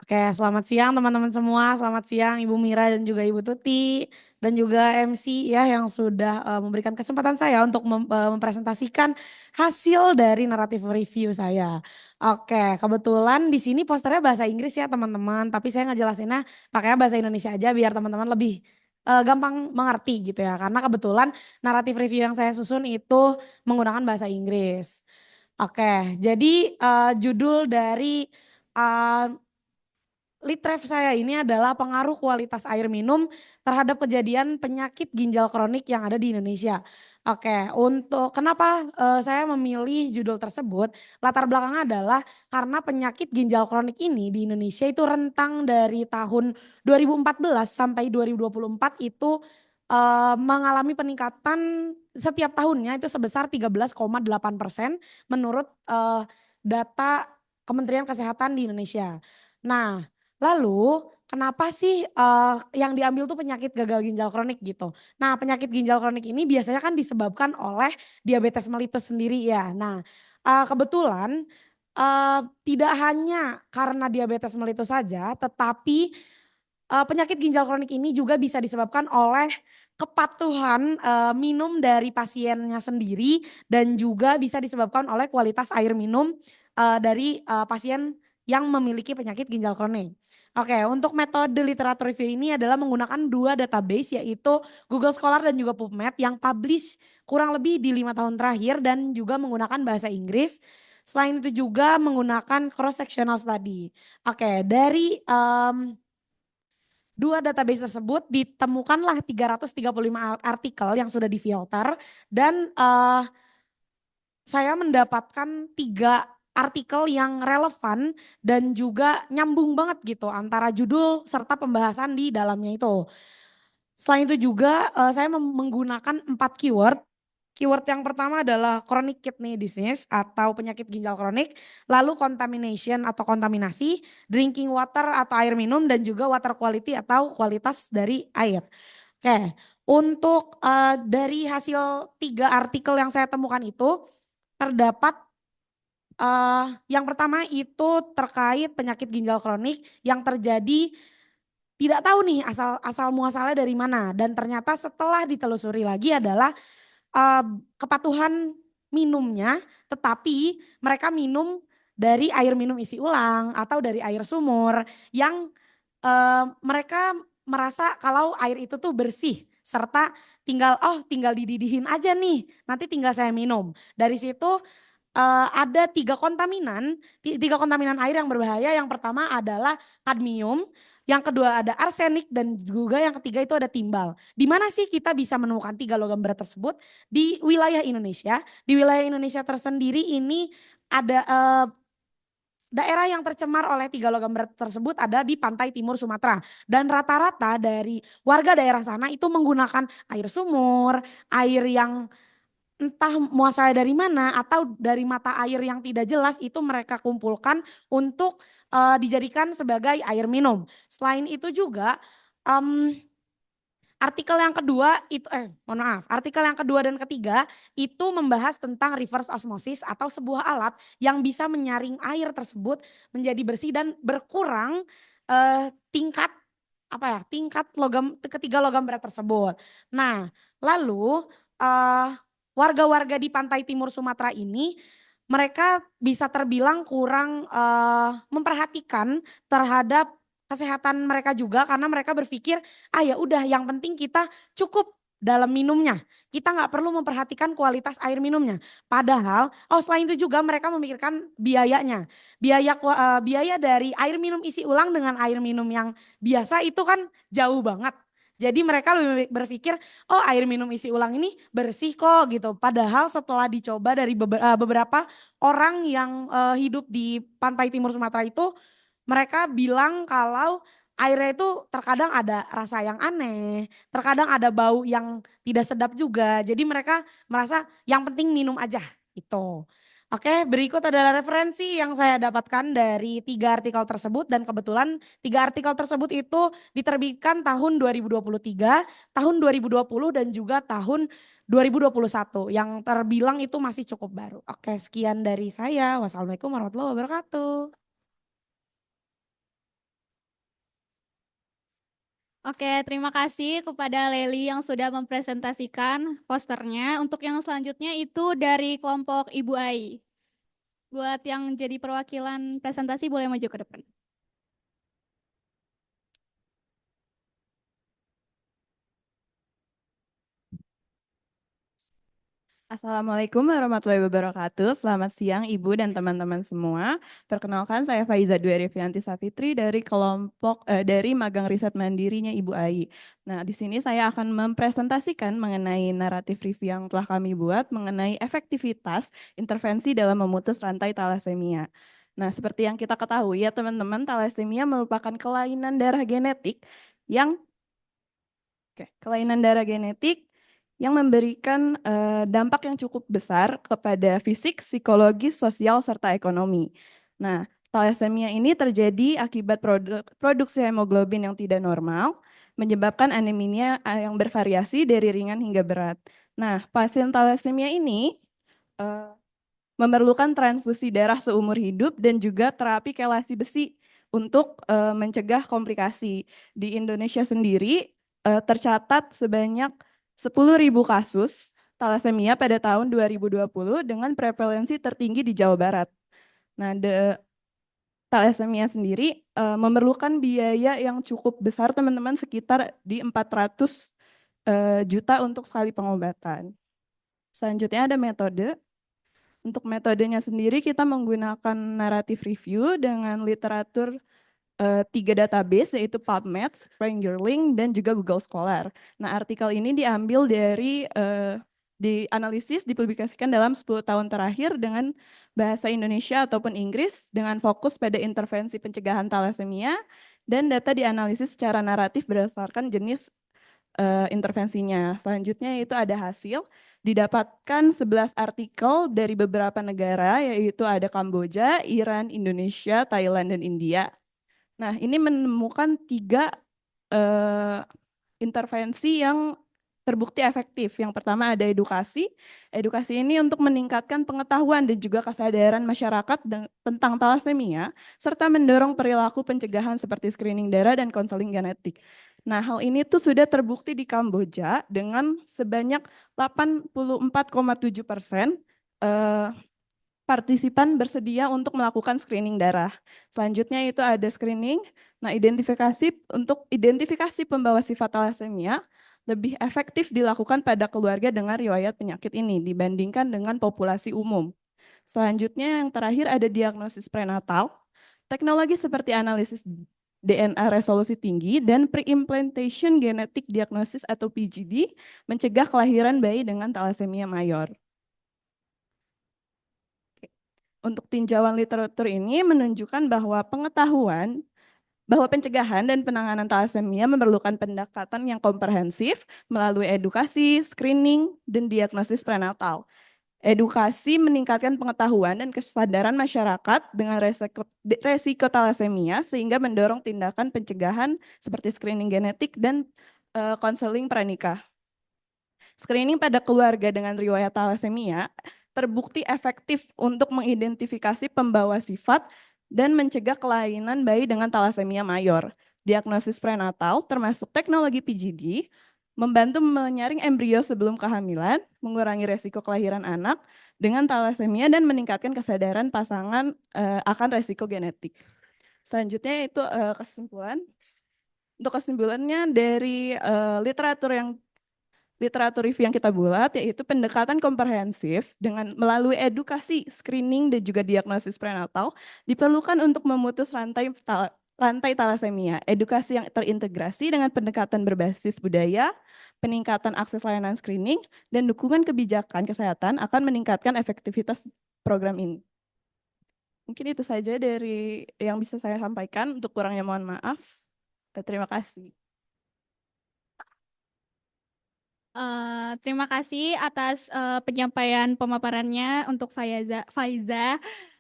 Oke, selamat siang teman-teman semua. Selamat siang Ibu Mira dan juga Ibu Tuti. Dan juga MC ya yang sudah memberikan kesempatan saya untuk mempresentasikan hasil dari naratif review saya. Oke, kebetulan di sini posternya bahasa Inggris ya teman-teman. Tapi saya ngejelasinnya pakai bahasa Indonesia aja biar teman-teman lebih gampang mengerti gitu ya. Karena kebetulan naratif review yang saya susun itu menggunakan bahasa Inggris. Oke, jadi judul dari Litref saya ini adalah pengaruh kualitas air minum terhadap kejadian penyakit ginjal kronik yang ada di Indonesia. Oke, untuk kenapa saya memilih judul tersebut, latar belakangnya adalah karena penyakit ginjal kronik ini di Indonesia itu rentang dari tahun 2014 sampai 2024 itu mengalami peningkatan setiap tahunnya itu sebesar 13,8% menurut data Kementerian Kesehatan di Indonesia. Nah, lalu kenapa sih yang diambil tuh penyakit gagal ginjal kronik gitu. Nah penyakit ginjal kronik ini biasanya kan disebabkan oleh diabetes mellitus sendiri ya. Nah kebetulan tidak hanya karena diabetes mellitus saja tetapi penyakit ginjal kronik ini juga bisa disebabkan oleh kepatuhan minum dari pasiennya sendiri dan juga bisa disebabkan oleh kualitas air minum dari pasien yang memiliki penyakit ginjal kronik. Oke, untuk metode literatur review ini adalah menggunakan 2 database yaitu Google Scholar dan juga PubMed yang publish kurang lebih di 5 tahun terakhir dan juga menggunakan bahasa Inggris. Selain itu juga menggunakan cross-sectional study. Oke, dari 2 database tersebut ditemukanlah 335 artikel yang sudah difilter dan saya mendapatkan 3 artikel yang relevan dan juga nyambung banget gitu antara judul serta pembahasan di dalamnya itu. Selain itu juga saya menggunakan 4 keyword. Keyword yang pertama adalah chronic kidney disease atau penyakit ginjal kronik, lalu contamination atau kontaminasi, drinking water atau air minum, dan juga water quality atau kualitas dari air. Oke, untuk dari hasil 3 artikel yang saya temukan itu terdapat yang pertama itu terkait penyakit ginjal kronik yang terjadi tidak tahu nih asal muasalnya dari mana, dan ternyata setelah ditelusuri lagi adalah kepatuhan minumnya, tetapi mereka minum dari air minum isi ulang atau dari air sumur yang mereka merasa kalau air itu tuh bersih serta tinggal dididihin aja nih, nanti tinggal saya minum. Dari situ ada 3 kontaminan air yang berbahaya. Yang pertama adalah kadmium, yang kedua ada arsenik, dan juga yang ketiga itu ada timbal. Di mana sih kita bisa menemukan 3 logam berat tersebut? Di wilayah Indonesia. Di wilayah Indonesia tersendiri ini ada daerah yang tercemar oleh 3 logam berat tersebut ada di pantai timur Sumatera. Dan rata-rata dari warga daerah sana itu menggunakan air sumur, air yang entah muasalnya dari mana atau dari mata air yang tidak jelas, itu mereka kumpulkan untuk dijadikan sebagai air minum. Selain itu juga artikel yang kedua itu artikel yang kedua dan ketiga itu membahas tentang reverse osmosis atau sebuah alat yang bisa menyaring air tersebut menjadi bersih dan berkurang tingkat ketiga logam berat tersebut. Nah, lalu warga-warga di pantai timur Sumatera ini mereka bisa terbilang kurang memperhatikan terhadap kesehatan mereka juga, karena mereka berpikir ya udah yang penting kita cukup dalam minumnya, kita nggak perlu memperhatikan kualitas air minumnya. Padahal selain itu juga mereka memikirkan biayanya, biaya dari air minum isi ulang dengan air minum yang biasa itu kan jauh banget. Jadi mereka lebih berpikir air minum isi ulang ini bersih kok gitu. Padahal setelah dicoba dari beberapa orang yang hidup di pantai timur Sumatera itu, mereka bilang kalau airnya itu terkadang ada rasa yang aneh, terkadang ada bau yang tidak sedap juga. Jadi mereka merasa yang penting minum aja gitu. Oke, berikut adalah referensi yang saya dapatkan dari 3 artikel tersebut, dan kebetulan 3 artikel tersebut itu diterbitkan tahun 2023, tahun 2020, dan juga tahun 2021 yang terbilang itu masih cukup baru. Oke, sekian dari saya. Wassalamualaikum warahmatullahi wabarakatuh. Oke, terima kasih kepada Leli yang sudah mempresentasikan posternya. Untuk yang selanjutnya itu dari kelompok Ibu Ai. Buat yang jadi perwakilan presentasi boleh maju ke depan. Assalamualaikum warahmatullahi wabarakatuh. Selamat siang Ibu dan teman-teman semua. Perkenalkan, saya Faiza Dwi Arifianti Safitri dari dari Magang Riset Mandirinya Ibu Ai. Nah, di sini saya akan mempresentasikan mengenai naratif review yang telah kami buat mengenai efektivitas intervensi dalam memutus rantai talasemia. Nah, seperti yang kita ketahui ya teman-teman, talasemia merupakan kelainan darah genetik yang yang memberikan dampak yang cukup besar kepada fisik, psikologis, sosial, serta ekonomi. Nah, thalassemia ini terjadi akibat produksi hemoglobin yang tidak normal, menyebabkan anemia yang bervariasi dari ringan hingga berat. Nah, pasien thalassemia ini memerlukan transfusi darah seumur hidup dan juga terapi kelasi besi untuk mencegah komplikasi. Di Indonesia sendiri tercatat sebanyak 10.000 kasus talasemia pada tahun 2020 dengan prevalensi tertinggi di Jawa Barat. Nah, talasemia sendiri memerlukan biaya yang cukup besar teman-teman, sekitar di 400 juta untuk sekali pengobatan. Selanjutnya ada metode. Untuk metodenya sendiri kita menggunakan narrative review dengan literatur 3 database, yaitu PubMed, Fingerlink, dan juga Google Scholar. Nah, artikel ini diambil dari dianalisis, dipublikasikan dalam 10 tahun terakhir dengan bahasa Indonesia ataupun Inggris dengan fokus pada intervensi pencegahan talasemia, dan data dianalisis secara naratif berdasarkan jenis intervensinya. Selanjutnya itu ada hasil, didapatkan 11 artikel dari beberapa negara, yaitu ada Kamboja, Iran, Indonesia, Thailand, dan India. Nah, ini menemukan 3 intervensi yang terbukti efektif. Yang pertama ada edukasi. Edukasi ini untuk meningkatkan pengetahuan dan juga kesadaran masyarakat tentang thalassemia, serta mendorong perilaku pencegahan seperti screening darah dan konseling genetik. Nah, hal ini tuh sudah terbukti di Kamboja dengan sebanyak 84,7% partisipan bersedia untuk melakukan screening darah. Selanjutnya itu ada screening. Nah, untuk identifikasi pembawa sifat thalassemia lebih efektif dilakukan pada keluarga dengan riwayat penyakit ini dibandingkan dengan populasi umum. Selanjutnya yang terakhir ada diagnosis prenatal. Teknologi seperti analisis DNA resolusi tinggi dan pre-implantation genetic diagnosis atau PGD mencegah kelahiran bayi dengan thalassemia mayor. Untuk tinjauan literatur ini menunjukkan bahwa pencegahan dan penanganan thalassemia memerlukan pendekatan yang komprehensif melalui edukasi, screening, dan diagnosis prenatal. Edukasi meningkatkan pengetahuan dan kesadaran masyarakat dengan resiko thalassemia sehingga mendorong tindakan pencegahan seperti screening genetik dan konseling pranikah. Screening pada keluarga dengan riwayat thalassemia terbukti efektif untuk mengidentifikasi pembawa sifat dan mencegah kelainan bayi dengan thalassemia mayor. Diagnosis prenatal termasuk teknologi PGD membantu menyaring embrio sebelum kehamilan, mengurangi resiko kelahiran anak dengan thalassemia dan meningkatkan kesadaran pasangan akan resiko genetik. Selanjutnya itu kesimpulan. Untuk kesimpulannya dari literatur review yang kita buat, yaitu pendekatan komprehensif dengan melalui edukasi, screening, dan juga diagnosis prenatal diperlukan untuk memutus rantai thalassemia. Edukasi yang terintegrasi dengan pendekatan berbasis budaya, peningkatan akses layanan screening, dan dukungan kebijakan kesehatan akan meningkatkan efektivitas program ini. Mungkin itu saja dari yang bisa saya sampaikan. Untuk kurangnya mohon maaf. Terima kasih. Terima kasih atas penyampaian pemaparannya untuk Faiza.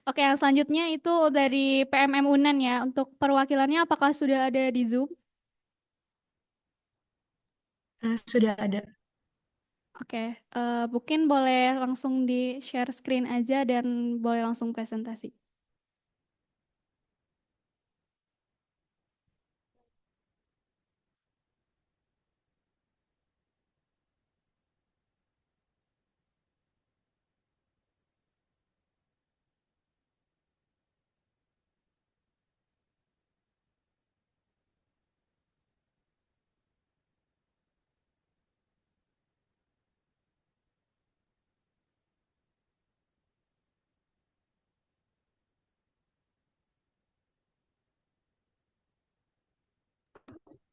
Oke, yang selanjutnya itu dari PMM UNAN ya. Untuk perwakilannya apakah sudah ada di Zoom? Sudah ada. Oke, mungkin boleh langsung di share screen aja dan boleh langsung presentasi.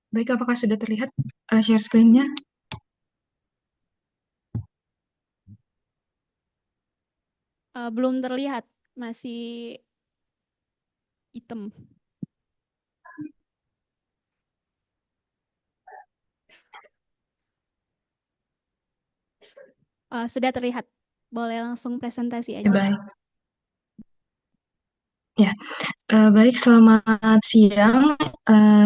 Baik, apakah sudah terlihat share screen-nya? Belum terlihat, masih hitam. Sudah terlihat, boleh langsung presentasi aja. Baik. Ya, baik, selamat siang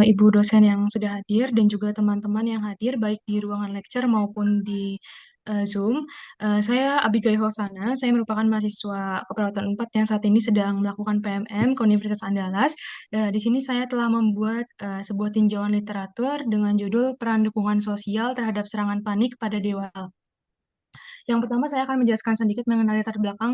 Ibu dosen yang sudah hadir dan juga teman-teman yang hadir baik di ruangan lecture maupun di Zoom. Saya Abigail Hosana, saya merupakan mahasiswa keperawatan 4 yang saat ini sedang melakukan PMM ke Universitas Andalas. Di sini saya telah membuat sebuah tinjauan literatur dengan judul Peran Dukungan Sosial Terhadap Serangan Panik pada Dewasa. Yang pertama saya akan menjelaskan sedikit mengenai latar belakang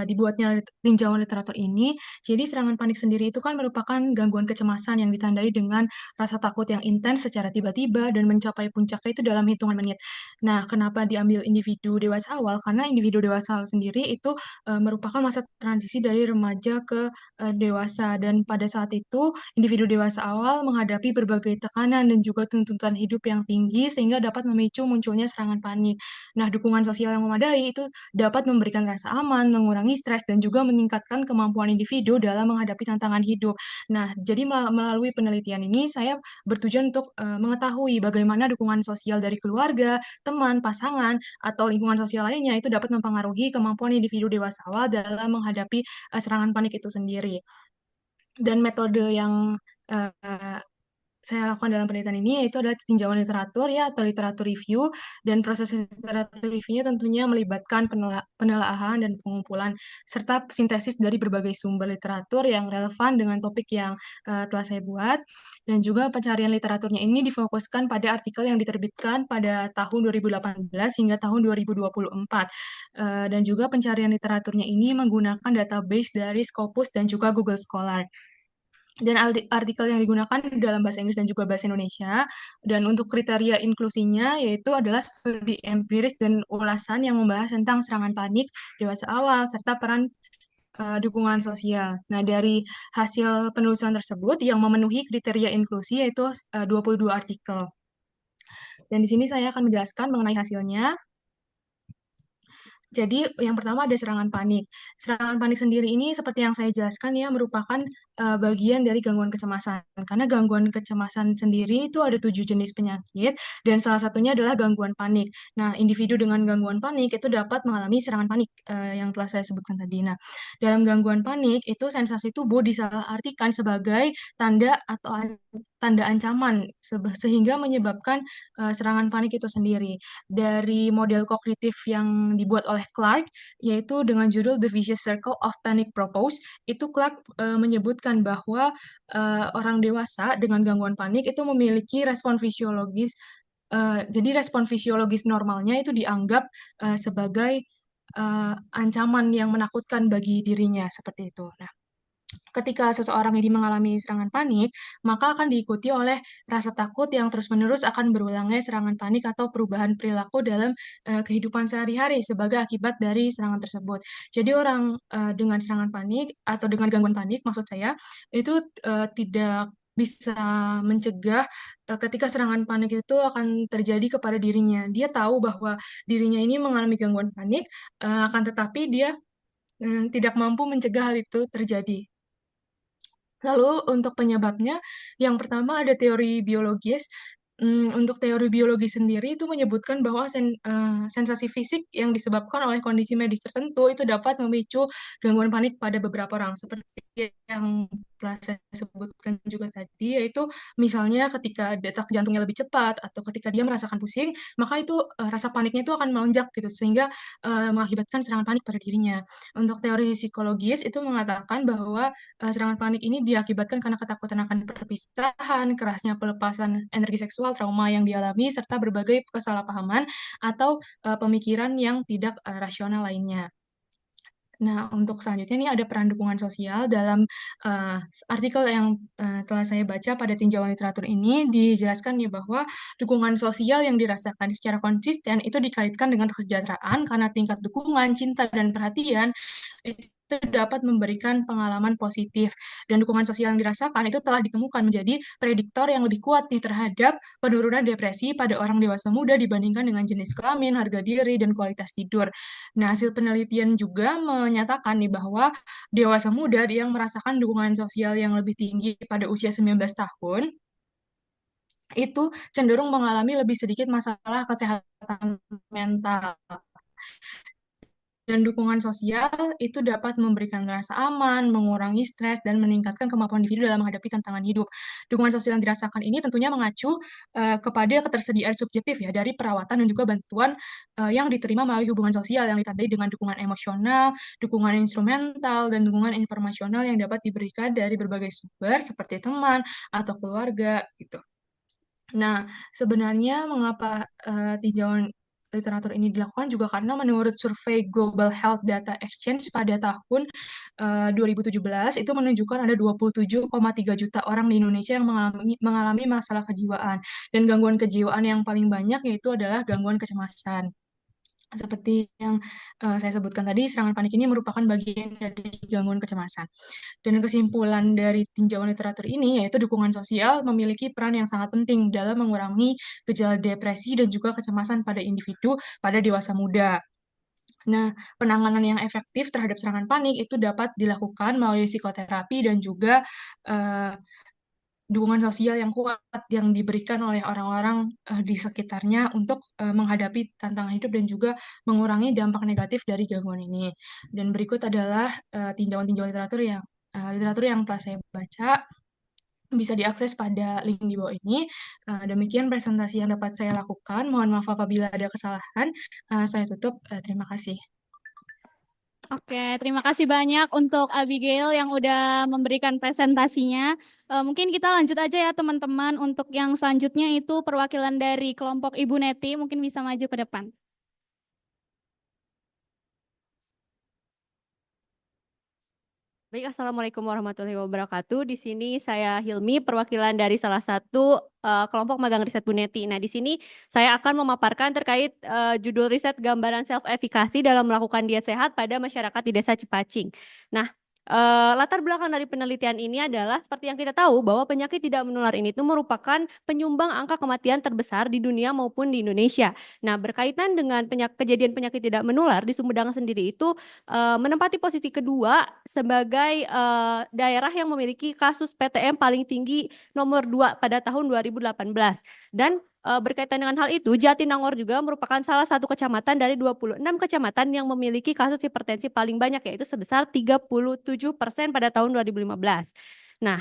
dibuatnya tinjauan literatur ini. Jadi serangan panik sendiri itu kan merupakan gangguan kecemasan yang ditandai dengan rasa takut yang intens secara tiba-tiba dan mencapai puncaknya itu dalam hitungan menit. Nah, kenapa diambil individu dewasa awal? Karena individu dewasa awal sendiri itu merupakan masa transisi dari remaja ke dewasa, dan pada saat itu individu dewasa awal menghadapi berbagai tekanan dan juga tuntutan hidup yang tinggi sehingga dapat memicu munculnya serangan panik. Nah, dukungan dukungan sosial yang memadai itu dapat memberikan rasa aman, mengurangi stres, dan juga meningkatkan kemampuan individu dalam menghadapi tantangan hidup. Nah, jadi melalui penelitian ini saya bertujuan untuk mengetahui bagaimana dukungan sosial dari keluarga, teman, pasangan, atau lingkungan sosial lainnya itu dapat mempengaruhi kemampuan individu dewasa awal dalam menghadapi serangan panik itu sendiri. Dan metode yang saya lakukan dalam penelitian ini yaitu adalah tinjauan literatur ya atau literatur review, dan proses literatur reviewnya tentunya melibatkan penelaahan dan pengumpulan serta sintesis dari berbagai sumber literatur yang relevan dengan topik yang telah saya buat, dan juga pencarian literaturnya ini difokuskan pada artikel yang diterbitkan pada tahun 2018 hingga tahun 2024. Dan juga pencarian literaturnya ini menggunakan database dari Scopus dan juga Google Scholar. Dan artikel yang digunakan dalam bahasa Inggris dan juga bahasa Indonesia. Dan untuk kriteria inklusinya yaitu adalah studi empiris dan ulasan yang membahas tentang serangan panik dewasa awal serta peran dukungan sosial. Nah, dari hasil penelusuran tersebut yang memenuhi kriteria inklusi yaitu 22 artikel. Dan di sini saya akan menjelaskan mengenai hasilnya. Jadi yang pertama ada serangan panik. Serangan panik sendiri ini seperti yang saya jelaskan ya merupakan bagian dari gangguan kecemasan. Karena gangguan kecemasan sendiri itu ada 7 jenis penyakit dan salah satunya adalah gangguan panik. Nah, individu dengan gangguan panik itu dapat mengalami serangan panik yang telah saya sebutkan tadi. Nah, dalam gangguan panik itu sensasi tubuh disalahartikan sebagai tanda atau tanda ancaman sehingga menyebabkan serangan panik itu sendiri. Dari model kognitif yang dibuat oleh Clark, yaitu dengan judul The Vicious Circle of Panic Propose, itu Clark menyebutkan bahwa orang dewasa dengan gangguan panik itu memiliki respon fisiologis, jadi respon fisiologis normalnya itu dianggap sebagai ancaman yang menakutkan bagi dirinya, seperti itu. Nah, ketika seseorang ini mengalami serangan panik, maka akan diikuti oleh rasa takut yang terus-menerus akan berulangnya serangan panik atau perubahan perilaku dalam kehidupan sehari-hari sebagai akibat dari serangan tersebut. Jadi orang dengan serangan panik atau dengan gangguan panik, maksud saya, itu tidak bisa mencegah ketika serangan panik itu akan terjadi kepada dirinya. Dia tahu bahwa dirinya ini mengalami gangguan panik, akan tetapi dia tidak mampu mencegah hal itu terjadi. Lalu untuk penyebabnya, yang pertama ada teori biologis. Untuk teori biologi sendiri itu menyebutkan bahwa sensasi fisik yang disebabkan oleh kondisi medis tertentu itu dapat memicu gangguan panik pada beberapa orang. Seperti yang telah saya sebutkan juga tadi, yaitu misalnya ketika detak jantungnya lebih cepat atau ketika dia merasakan pusing, maka itu rasa paniknya itu akan melonjak gitu, sehingga mengakibatkan serangan panik pada dirinya. Untuk teori psikologis itu mengatakan bahwa serangan panik ini diakibatkan karena ketakutan akan perpisahan, kerasnya pelepasan energi seksual, trauma yang dialami, serta berbagai kesalahpahaman atau pemikiran yang tidak rasional lainnya. Nah, untuk selanjutnya ini ada peran dukungan sosial dalam artikel yang telah saya baca pada tinjauan literatur ini dijelaskan ya bahwa dukungan sosial yang dirasakan secara konsisten itu dikaitkan dengan kesejahteraan karena tingkat dukungan, cinta, dan perhatian itu dapat memberikan pengalaman positif, dan dukungan sosial yang dirasakan itu telah ditemukan menjadi prediktor yang lebih kuat nih terhadap penurunan depresi pada orang dewasa muda dibandingkan dengan jenis kelamin, harga diri, dan kualitas tidur. Nah, hasil penelitian juga menyatakan nih bahwa dewasa muda yang merasakan dukungan sosial yang lebih tinggi pada usia 19 tahun itu cenderung mengalami lebih sedikit masalah kesehatan mental. Dan dukungan sosial itu dapat memberikan rasa aman, mengurangi stres, dan meningkatkan kemampuan individu dalam menghadapi tantangan hidup. Dukungan sosial yang dirasakan ini tentunya mengacu kepada ketersediaan subjektif ya dari perawatan dan juga bantuan yang diterima melalui hubungan sosial yang ditandai dengan dukungan emosional, dukungan instrumental, dan dukungan informasional yang dapat diberikan dari berbagai sumber seperti teman atau keluarga gitu. Nah, sebenarnya mengapa tinjauan literatur ini dilakukan juga karena menurut survei Global Health Data Exchange pada tahun 2017 itu menunjukkan ada 27,3 juta orang di Indonesia yang mengalami masalah kejiwaan, dan gangguan kejiwaan yang paling banyak yaitu adalah gangguan kecemasan. Seperti yang saya sebutkan tadi, serangan panik ini merupakan bagian dari gangguan kecemasan. Dan kesimpulan dari tinjauan literatur ini yaitu dukungan sosial memiliki peran yang sangat penting dalam mengurangi gejala depresi dan juga kecemasan pada individu pada dewasa muda. Nah, penanganan yang efektif terhadap serangan panik itu dapat dilakukan melalui psikoterapi dan juga eh, dukungan sosial yang kuat yang diberikan oleh orang-orang di sekitarnya untuk menghadapi tantangan hidup dan juga mengurangi dampak negatif dari gangguan ini. Dan berikut adalah tinjauan-tinjauan literatur yang telah saya baca, bisa diakses pada link di bawah ini. Demikian presentasi yang dapat saya lakukan. Mohon maaf apabila ada kesalahan. Saya tutup. Terima kasih. Oke, terima kasih banyak untuk Abigail yang udah memberikan presentasinya. Mungkin kita lanjut aja ya teman-teman. Untuk yang selanjutnya itu perwakilan dari kelompok Ibu Neti, mungkin bisa maju ke depan. Baik, Assalamualaikum warahmatullahi wabarakatuh. Di sini saya Hilmi, perwakilan dari salah satu kelompok magang riset Buneti. Nah, di sini saya akan memaparkan terkait judul riset gambaran self-efikasi dalam melakukan diet sehat pada masyarakat di Desa Cipacing. Nah, latar belakang dari penelitian ini adalah seperti yang kita tahu bahwa penyakit tidak menular ini itu merupakan penyumbang angka kematian terbesar di dunia maupun di Indonesia. Nah, berkaitan dengan kejadian penyakit tidak menular di Sumedang sendiri itu menempati posisi kedua sebagai daerah yang memiliki kasus PTM paling tinggi nomor 2 pada tahun 2018. Dan berkaitan dengan hal itu, Jatinangor juga merupakan salah satu kecamatan dari 26 kecamatan yang memiliki kasus hipertensi paling banyak, yaitu sebesar 37% pada tahun 2015. Nah,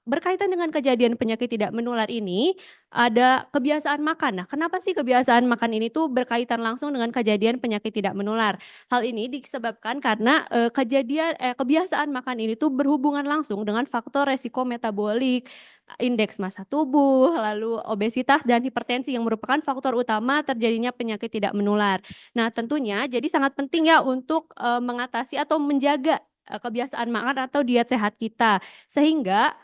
berkaitan dengan kejadian penyakit tidak menular ini, ada kebiasaan makan. Nah, kenapa sih kebiasaan makan ini tuh berkaitan langsung dengan kejadian penyakit tidak menular? Hal ini disebabkan karena kebiasaan makan ini tuh berhubungan langsung dengan faktor resiko metabolik, indeks massa tubuh, lalu obesitas dan hipertensi yang merupakan faktor utama terjadinya penyakit tidak menular. Nah, tentunya jadi sangat penting ya untuk mengatasi atau menjaga kebiasaan makan atau diet sehat kita. Sehingga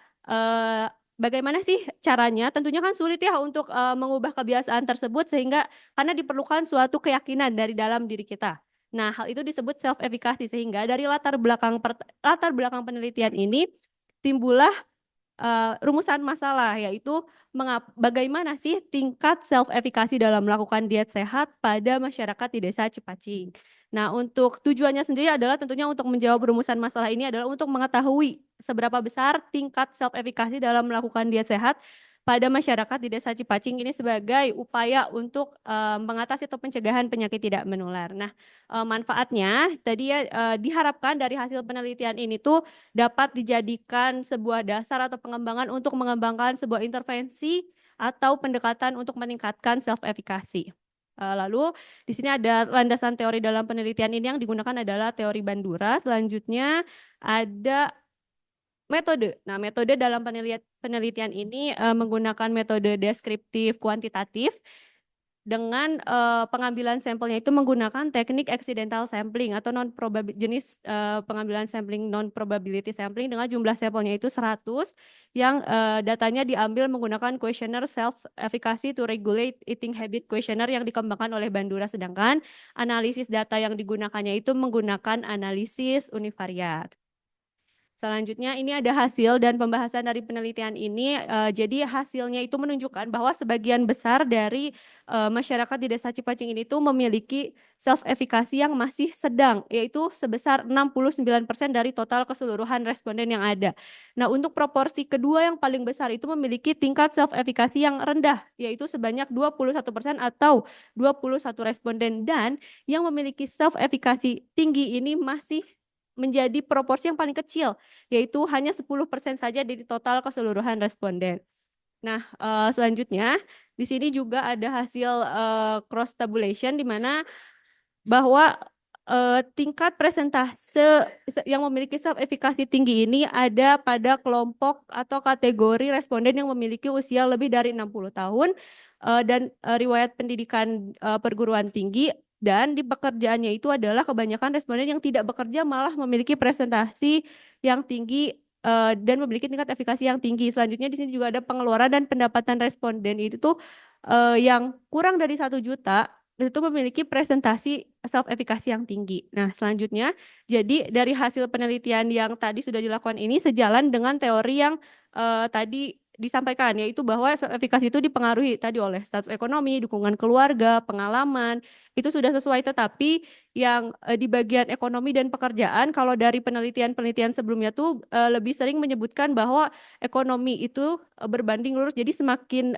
bagaimana sih caranya? Tentunya kan sulit ya untuk mengubah kebiasaan tersebut sehingga karena diperlukan suatu keyakinan dari dalam diri kita. Nah, hal itu disebut self-efficacy sehingga dari latar belakang penelitian ini timbullah rumusan masalah, yaitu bagaimana sih tingkat self-efficacy dalam melakukan diet sehat pada masyarakat di Desa Cipacing. Nah, untuk tujuannya sendiri adalah tentunya untuk menjawab rumusan masalah ini adalah untuk mengetahui seberapa besar tingkat self-efficacy dalam melakukan diet sehat pada masyarakat di Desa Cipacing ini sebagai upaya untuk mengatasi atau pencegahan penyakit tidak menular. Nah, manfaatnya tadi ya diharapkan dari hasil penelitian ini tuh dapat dijadikan sebuah dasar atau pengembangan untuk mengembangkan sebuah intervensi atau pendekatan untuk meningkatkan self-efficacy. Lalu di sini ada landasan teori dalam penelitian ini yang digunakan adalah teori Bandura. Selanjutnya ada metode. Nah, metode dalam penelitian ini menggunakan metode deskriptif kuantitatif dengan pengambilan sampelnya itu menggunakan teknik accidental sampling atau jenis pengambilan sampling non probability sampling dengan jumlah sampelnya itu 100 yang datanya diambil menggunakan questionnaire self efficacy to regulate eating habit questionnaire yang dikembangkan oleh Bandura, sedangkan analisis data yang digunakannya itu menggunakan analisis univariat. Selanjutnya ini ada hasil dan pembahasan dari penelitian ini. Jadi hasilnya itu menunjukkan bahwa sebagian besar dari masyarakat di Desa Cipacing ini tuh memiliki self-efficacy yang masih sedang, yaitu sebesar 69% dari total keseluruhan responden yang ada. Nah, untuk proporsi kedua yang paling besar itu memiliki tingkat self-efficacy yang rendah, yaitu sebanyak 21% atau 21 responden, dan yang memiliki self-efficacy tinggi ini masih menjadi proporsi yang paling kecil, yaitu hanya 10% saja dari total keseluruhan responden. Nah, selanjutnya di sini juga ada hasil cross tabulation di mana bahwa tingkat presentase yang memiliki self-efficacy tinggi ini ada pada kelompok atau kategori responden yang memiliki usia lebih dari 60 tahun dan riwayat pendidikan perguruan tinggi. Dan di pekerjaannya itu adalah kebanyakan responden yang tidak bekerja malah memiliki presentasi yang tinggi dan memiliki tingkat efikasi yang tinggi. Selanjutnya di sini juga ada pengeluaran dan pendapatan responden itu tuh yang kurang dari 1 juta itu memiliki presentasi self efficacy yang tinggi. Nah, selanjutnya, jadi dari hasil penelitian yang tadi sudah dilakukan ini sejalan dengan teori yang tadi disampaikan, yaitu bahwa self efficacy itu dipengaruhi tadi oleh status ekonomi, dukungan keluarga, pengalaman, itu sudah sesuai. Tetapi yang di bagian ekonomi dan pekerjaan, kalau dari penelitian-penelitian sebelumnya tuh lebih sering menyebutkan bahwa ekonomi itu berbanding lurus. Jadi semakin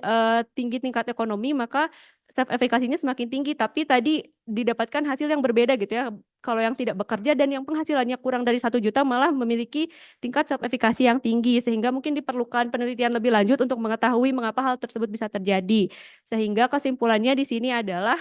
tinggi tingkat ekonomi, maka self efficacy-nya semakin tinggi. Tapi tadi didapatkan hasil yang berbeda gitu ya. Kalau yang tidak bekerja dan yang penghasilannya kurang dari 1 juta malah memiliki tingkat self efficacy yang tinggi, sehingga mungkin diperlukan penelitian lebih lanjut untuk mengetahui mengapa hal tersebut bisa terjadi. Sehingga kesimpulannya di sini adalah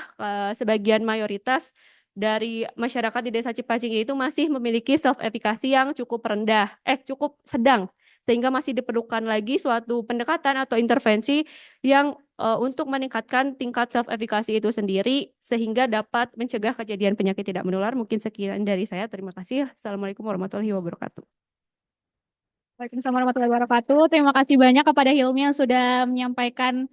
sebagian mayoritas dari masyarakat di Desa Cipacing itu masih memiliki self efficacy yang cukup rendah, cukup sedang, sehingga masih diperlukan lagi suatu pendekatan atau intervensi yang untuk meningkatkan tingkat self efficacy itu sendiri sehingga dapat mencegah kejadian penyakit tidak menular. Mungkin sekian dari saya. Terima kasih. Assalamualaikum warahmatullahi wabarakatuh. Waalaikumsalam warahmatullahi wabarakatuh. Terima kasih banyak kepada Hilmi yang sudah menyampaikan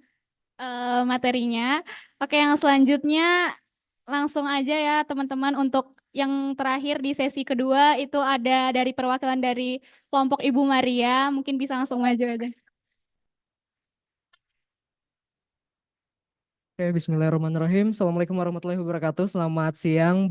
materinya. Oke, yang selanjutnya langsung aja ya teman-teman, untuk yang terakhir di sesi kedua itu ada dari perwakilan dari kelompok Ibu Maria. Mungkin bisa langsung maju aja. Oke, bismillahirrahmanirrahim. Assalamualaikum warahmatullahi wabarakatuh. Selamat siang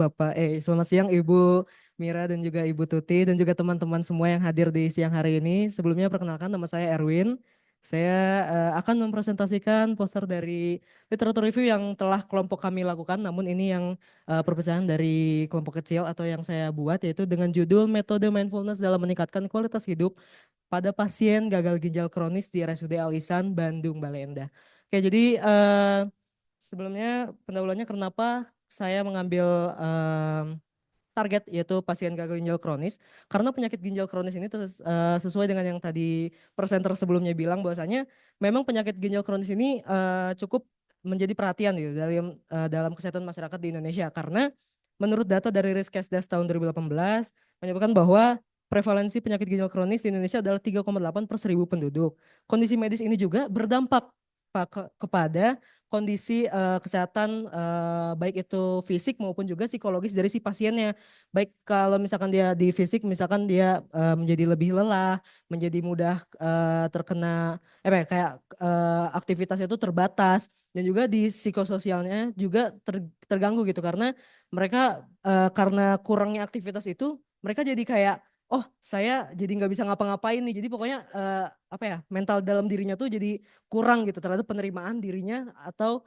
selamat siang Ibu Mira dan juga Ibu Tuti dan juga teman-teman semua yang hadir di siang hari ini. Sebelumnya perkenalkan, nama saya Erwin. Saya akan mempresentasikan poster dari literatur review yang telah kelompok kami lakukan, namun ini yang perpecahan dari kelompok kecil atau yang saya buat, yaitu dengan judul Metode Mindfulness dalam Meningkatkan Kualitas Hidup pada Pasien Gagal Ginjal Kronis di RSUD Al Ihsan, Bandung, Bale Endah. Oke, jadi sebelumnya pendahuluannya kenapa saya mengambil target yaitu pasien gagal ginjal kronis, karena penyakit ginjal kronis ini sesuai dengan yang tadi presenter sebelumnya bilang, bahwasanya memang penyakit ginjal kronis ini cukup menjadi perhatian gitu dalam kesehatan masyarakat di Indonesia, karena menurut data dari Riskesdas tahun 2018 menyebutkan bahwa prevalensi penyakit ginjal kronis di Indonesia adalah 3,8 per 1.000 penduduk. Kondisi medis ini juga berdampak kepada kondisi kesehatan baik itu fisik maupun juga psikologis dari si pasiennya. Baik kalau misalkan dia di fisik, misalkan dia menjadi lebih lelah, menjadi mudah terkena aktivitasnya itu terbatas, dan juga di psikososialnya juga terganggu gitu, karena mereka karena kurangnya aktivitas itu mereka jadi kayak, oh saya jadi nggak bisa ngapa-ngapain nih, jadi pokoknya mental dalam dirinya tuh jadi kurang gitu terhadap penerimaan dirinya atau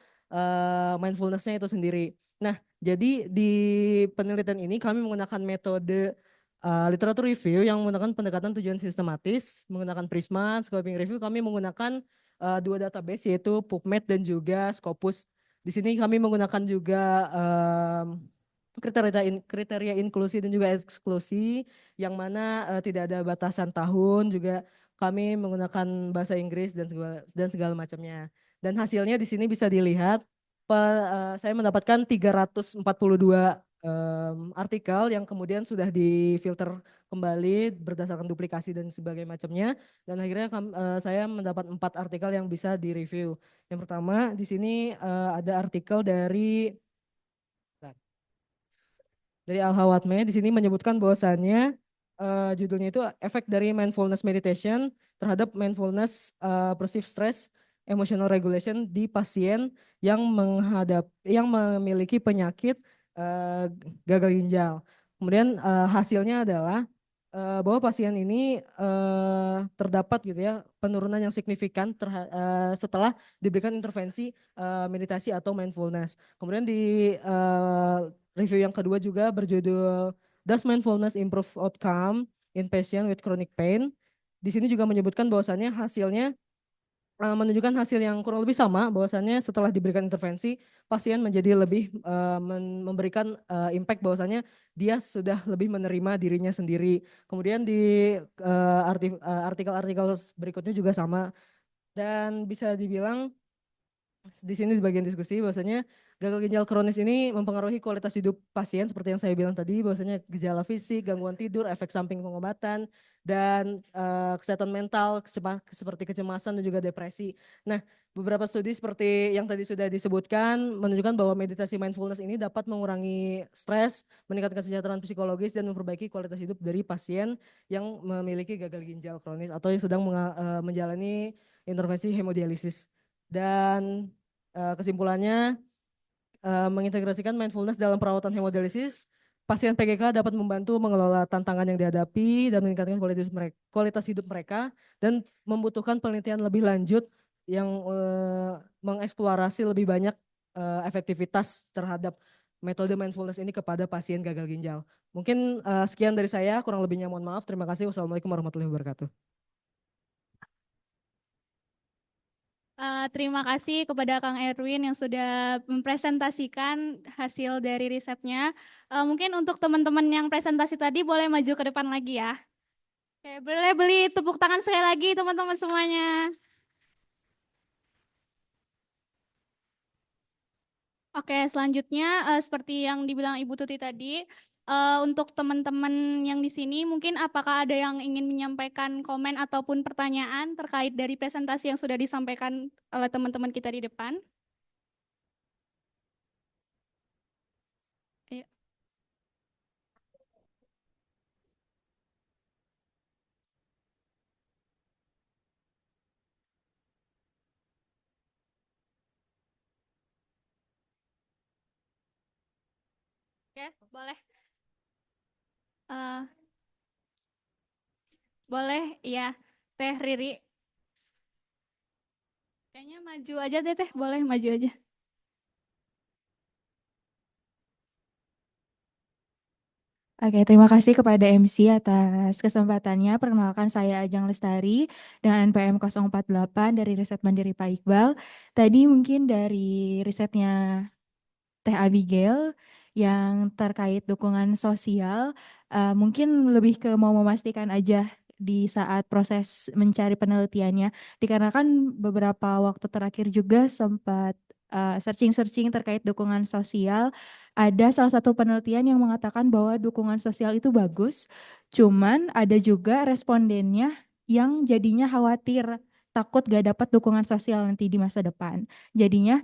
mindfulness-nya itu sendiri. Nah, jadi di penelitian ini kami menggunakan metode literatur review yang menggunakan pendekatan tujuan sistematis, menggunakan Prisma, Scoping Review. Kami menggunakan 2 database yaitu PubMed dan juga Scopus. Di sini kami menggunakan juga kriteria inklusi dan juga eksklusi, yang mana tidak ada batasan tahun, juga kami menggunakan bahasa Inggris dan segala macamnya. Dan hasilnya di sini bisa dilihat, saya mendapatkan 342 artikel yang kemudian sudah difilter kembali berdasarkan duplikasi dan sebagainya macamnya, dan akhirnya saya mendapat 4 artikel yang bisa direview. Yang pertama di sini ada artikel dari Al-Hawatmeh. Di sini menyebutkan bahwasannya judulnya itu efek dari mindfulness meditation terhadap mindfulness perceived stress emotional regulation di pasien yang memiliki penyakit gagal ginjal. Kemudian hasilnya adalah bahwa pasien ini terdapat gitu ya penurunan yang signifikan setelah diberikan intervensi meditasi atau mindfulness. Kemudian di review yang kedua juga berjudul Does Mindfulness Improve Outcome in Patient with Chronic Pain? Di sini juga menyebutkan bahwasannya hasilnya menunjukkan hasil yang kurang lebih sama, bahwasannya setelah diberikan intervensi pasien menjadi lebih memberikan impact, bahwasannya dia sudah lebih menerima dirinya sendiri. Kemudian di artikel-artikel berikutnya juga sama, dan bisa dibilang di sini di bagian diskusi bahwasanya gagal ginjal kronis ini mempengaruhi kualitas hidup pasien seperti yang saya bilang tadi, bahwasanya gejala fisik, gangguan tidur, efek samping pengobatan, dan kesehatan mental seperti kecemasan dan juga depresi. Nah, beberapa studi seperti yang tadi sudah disebutkan menunjukkan bahwa meditasi mindfulness ini dapat mengurangi stres, meningkatkan kesejahteraan psikologis, dan memperbaiki kualitas hidup dari pasien yang memiliki gagal ginjal kronis atau yang sedang menjalani intervensi hemodialisis. Dan kesimpulannya, mengintegrasikan mindfulness dalam perawatan hemodialisis, pasien PGK dapat membantu mengelola tantangan yang dihadapi dan meningkatkan kualitas hidup mereka, dan membutuhkan penelitian lebih lanjut yang mengeksplorasi lebih banyak efektivitas terhadap metode mindfulness ini kepada pasien gagal ginjal. Mungkin sekian dari saya, kurang lebihnya mohon maaf. Terima kasih. Wassalamualaikum warahmatullahi wabarakatuh. Terima kasih kepada Kang Erwin yang sudah mempresentasikan hasil dari risetnya. Mungkin untuk teman-teman yang presentasi tadi boleh maju ke depan lagi ya. Oke, boleh beli tepuk tangan sekali lagi teman-teman semuanya. Oke, selanjutnya seperti yang dibilang Ibu Tuti tadi, untuk teman-teman yang di sini mungkin apakah ada yang ingin menyampaikan komen ataupun pertanyaan terkait dari presentasi yang sudah disampaikan oleh teman-teman kita di depan? Ayo. Oke, boleh. Eh, boleh, iya. Teh Riri. Kayaknya maju aja deh Teh, boleh maju aja. Oke, terima kasih kepada MC atas kesempatannya. Perkenalkan saya Ajeng Lestari dengan NPM 048 dari Riset Mandiri Pak Iqbal. Tadi mungkin dari risetnya Teh Abigail yang terkait dukungan sosial, mungkin lebih ke mau memastikan aja di saat proses mencari penelitiannya, dikarenakan beberapa waktu terakhir juga sempat searching-searching terkait dukungan sosial. Ada salah satu penelitian yang mengatakan bahwa dukungan sosial itu bagus, cuman ada juga respondennya yang jadinya khawatir, takut gak dapat dukungan sosial nanti di masa depan. Jadinya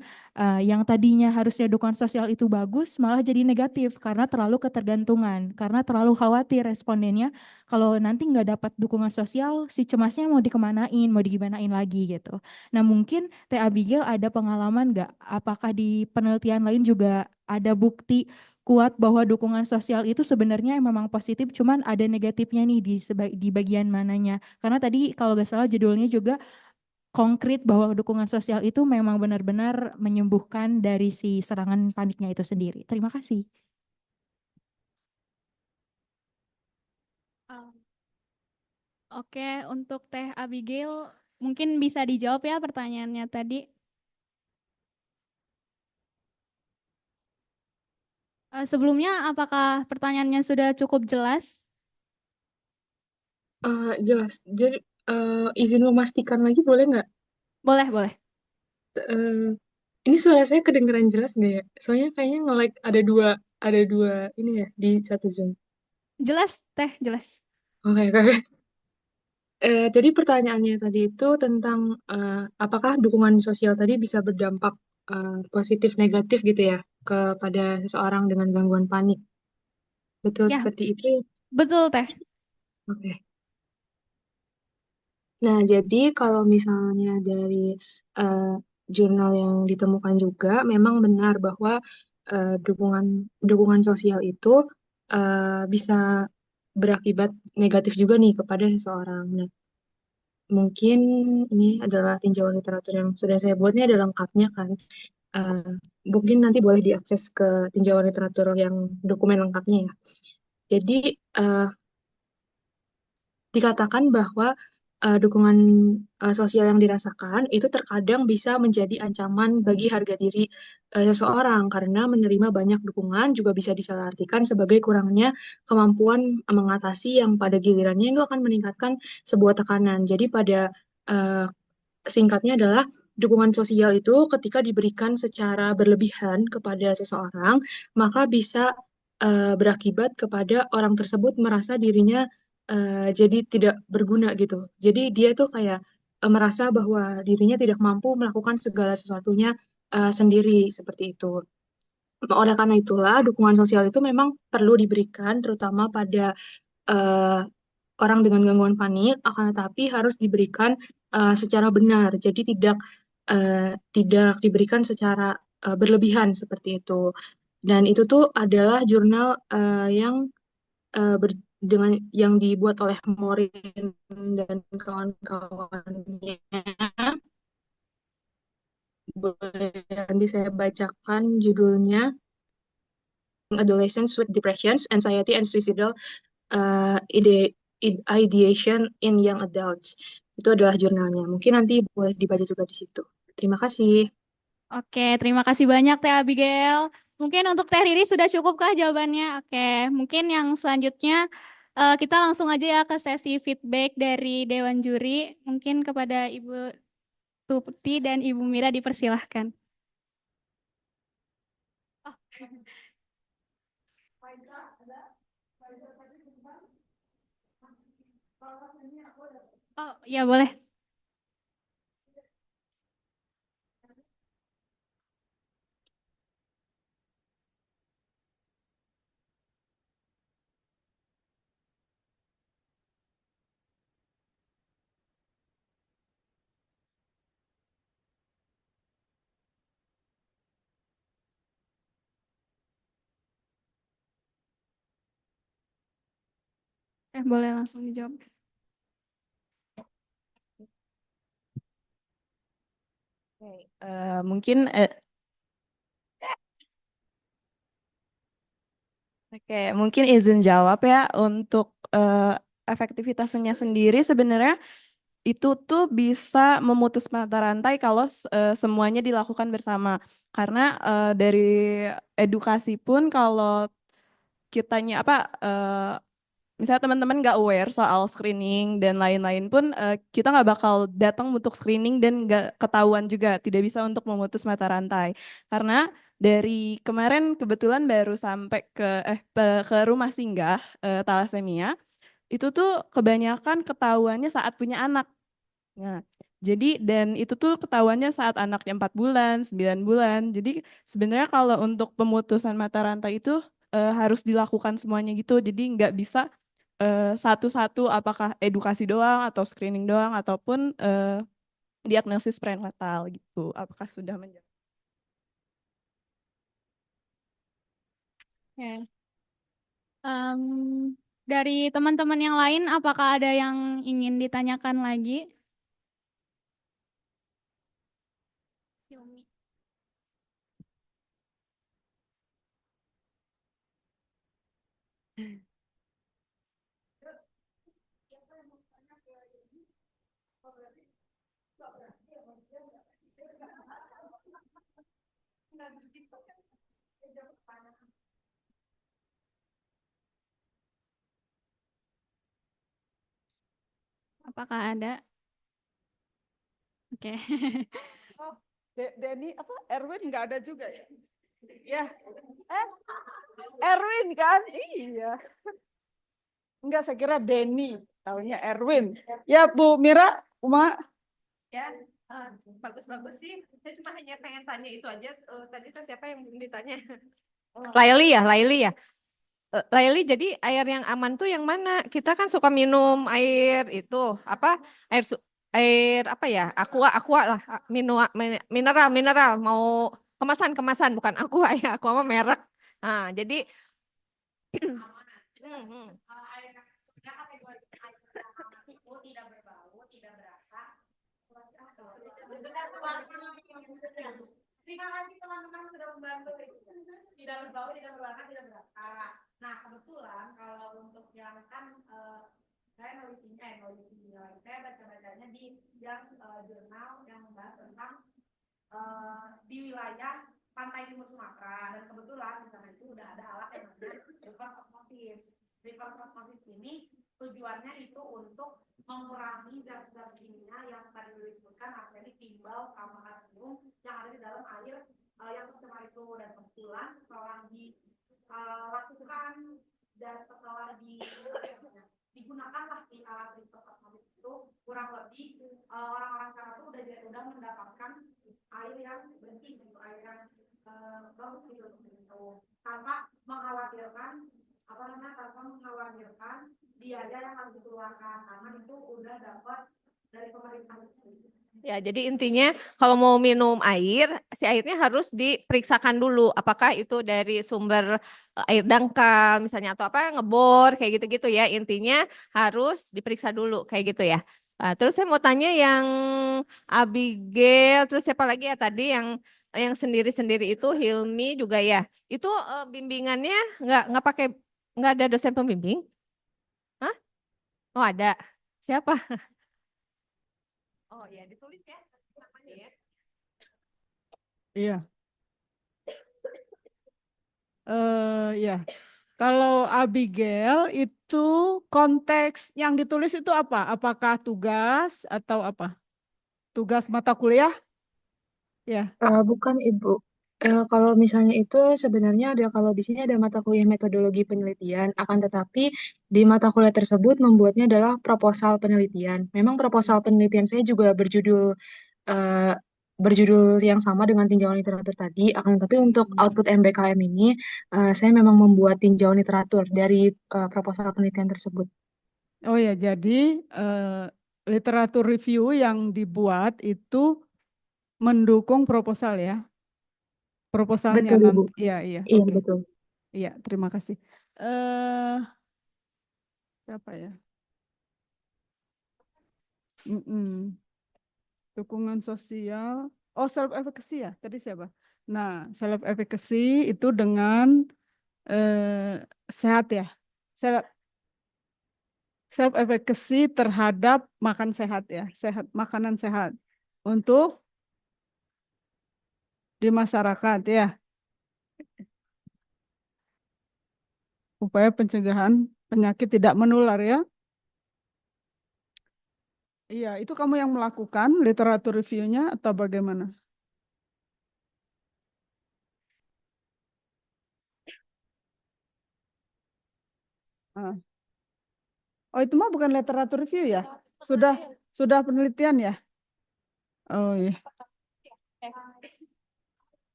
yang tadinya harusnya dukungan sosial itu bagus malah jadi negatif karena terlalu ketergantungan, karena terlalu khawatir respondennya kalau nanti nggak dapat dukungan sosial, si cemasnya mau dikemanain, mau digimanain lagi gitu. Nah mungkin Teh Abigail ada pengalaman nggak? Apakah di penelitian lain juga ada bukti kuat bahwa dukungan sosial itu sebenarnya memang positif, cuman ada negatifnya nih di bagian mananya? Karena tadi kalau nggak salah judulnya juga konkret bahwa dukungan sosial itu memang benar-benar menyembuhkan dari si serangan paniknya itu sendiri. Terima kasih. Oke, untuk Teh Abigail mungkin bisa dijawab ya pertanyaannya tadi. Sebelumnya apakah pertanyaannya sudah cukup jelas? Jelas. Jadi izin memastikan lagi boleh nggak? Boleh, boleh. Ini suara saya kedengeran jelas nggak ya? Soalnya kayaknya nge-lag ada dua ini ya di satu Zoom. Jelas, Teh, jelas. Oke, oke. Jadi pertanyaannya tadi itu tentang apakah dukungan sosial tadi bisa berdampak positif negatif gitu ya kepada seseorang dengan gangguan panik. Betul Ya, seperti itu. betul Teh. Oke. Nah, jadi kalau misalnya dari eh, jurnal yang ditemukan juga memang benar bahwa dukungan dukungan sosial itu bisa berakibat negatif juga nih kepada seseorang. Nah, mungkin ini adalah tinjauan literatur yang sudah saya buat, ini ada lengkapnya kan. Eh, Mungkin nanti boleh diakses ke tinjauan literatur yang dokumen lengkapnya ya. Jadi eh, dikatakan bahwa dukungan sosial yang dirasakan itu terkadang bisa menjadi ancaman bagi harga diri seseorang karena menerima banyak dukungan juga bisa disalahartikan sebagai kurangnya kemampuan mengatasi yang pada gilirannya itu akan meningkatkan sebuah tekanan. Jadi pada uh, singkatnya adalah dukungan sosial itu ketika diberikan secara berlebihan kepada seseorang, maka bisa berakibat kepada orang tersebut merasa dirinya jadi tidak berguna gitu. Jadi dia tuh kayak merasa bahwa dirinya tidak mampu melakukan segala sesuatunya sendiri seperti itu. Oleh karena itulah, dukungan sosial itu memang perlu diberikan, terutama pada eh, orang dengan gangguan panik, akan tetapi harus diberikan secara benar. Jadi tidak diberikan secara berlebihan seperti itu. Dan itu tuh adalah jurnal dengan yang dibuat oleh Morin dan kawan-kawannya. Boleh nanti saya bacakan judulnya Adolescents with Depressions, Anxiety, and Suicidal Ideation in Young Adults. Itu adalah jurnalnya. Mungkin nanti boleh dibaca juga di situ. Terima kasih. Oke, terima kasih banyak Teh Abigail. Mungkin untuk Teh Riri sudah cukupkah jawabannya? Oke, mungkin yang selanjutnya kita langsung aja ya ke sesi feedback dari Dewan Juri. Mungkin kepada Ibu Tuti dan Ibu Mira dipersilahkan. Oh. Oh, ya boleh. Boleh langsung dijawab. Mungkin mungkin izin jawab ya untuk efektivitasnya sendiri sebenarnya itu tuh bisa memutus mata rantai kalau semuanya dilakukan bersama. Karena dari edukasi pun kalau kitanya misalnya teman-teman nggak aware soal screening dan lain-lain pun kita nggak bakal datang untuk screening dan nggak ketahuan juga, tidak bisa untuk memutus mata rantai. Karena dari kemarin kebetulan baru sampai ke rumah singgah thalassemia, itu tuh kebanyakan ketahuannya saat punya anak. Nah, jadi dan itu tuh ketahuannya saat anaknya 4 bulan, 9 bulan. Jadi sebenarnya kalau untuk pemutusan mata rantai itu harus dilakukan semuanya gitu. Jadi nggak bisa satu-satu apakah edukasi doang atau screening doang ataupun diagnosis prenatal gitu. Apakah sudah menjawab? Oke. Dari teman-teman yang lain, apakah ada yang ingin ditanyakan lagi? Apakah ada? Oke. Oh, Denny apa Erwin nggak ada juga ya? Ya, Erwin kan? Iya. Enggak, saya kira Denny, tahunya Erwin. Ya Bu Mira, Uma. Ya, bagus-bagus sih. Saya cuma hanya pengen tanya itu aja. Tadi tuh siapa yang belum ditanya? Laili ya, Laili ya. Laili, jadi air yang aman tuh yang mana? Kita kan suka minum air itu apa? Air apa ya? Aqua lah. Mineral, mineral. Mau kemasan bukan aqua ya. Aqua mah merek. Nah, jadi Terima kasih teman-teman sudah membantu. Tidak berbau, tidak berwarna, tidak berasa. Nah, kebetulan kalau untuk yang kan saya saya baca-bacanya di yang jurnal yang membahas tentang di wilayah pantai timur Sumatera, dan kebetulan di sana itu udah ada alat yang namanya reverse osmosis. Reverse osmosis ini tujuannya itu untuk mengurangi zat-zat kimia yang tadi disebutkan arsenik, timbal, sama kadmium yang ada di dalam air yang tercemar itu. Dan kebetulan setelah dilakukan dan setelah digunakanlah si alat tersebut itu, kurang lebih orang-orang sana tuh udah mendapatkan air yang bersih, gitu, air yang bagus gitu, tanpa mengkhawatirkan biaya yang harus dikeluarkan karena itu udah dapat dari pemerintah. Ya, jadi intinya kalau mau minum air, si airnya harus diperiksakan dulu apakah itu dari sumber air dangkal misalnya atau apa ngebor kayak gitu-gitu ya. Intinya harus diperiksa dulu kayak gitu ya. Nah, terus saya mau tanya yang Abigail, terus siapa lagi ya tadi yang sendiri-sendiri itu Hilmi juga ya. Itu bimbingannya nggak ada dosen pembimbing? Hah? Oh ada. Siapa? Oh ya, ditulis ya namanya ya. Iya. Ya. Kalau Abigail itu konteks yang ditulis itu apa? Apakah tugas atau apa? Tugas mata kuliah? Ya. Bukan Ibu. Kalau misalnya itu sebenarnya ada kalau di sini ada mata kuliah metodologi penelitian, akan tetapi di mata kuliah tersebut membuatnya adalah proposal penelitian. Memang proposal penelitian saya juga eh, berjudul yang sama dengan tinjauan literatur tadi, akan tetapi untuk output MBKM ini saya memang membuat tinjauan literatur dari proposal penelitian tersebut. Oh ya, jadi literatur review yang dibuat itu mendukung proposal ya. Proposalnya Betul, Ibu. nanti. Iya, iya. Iya, Oke. betul. Iya, terima kasih. Siapa ya? Dukungan sosial. Oh, self efficacy ya. Tadi siapa? Nah, self efficacy itu dengan sehat ya. Self efficacy terhadap makan sehat ya, makanan sehat untuk di masyarakat ya. Upaya pencegahan penyakit tidak menular ya. Iya, itu kamu yang melakukan literatur review-nya atau bagaimana? Oh, itu mah bukan literatur review ya? Sudah penelitian ya? Oh iya.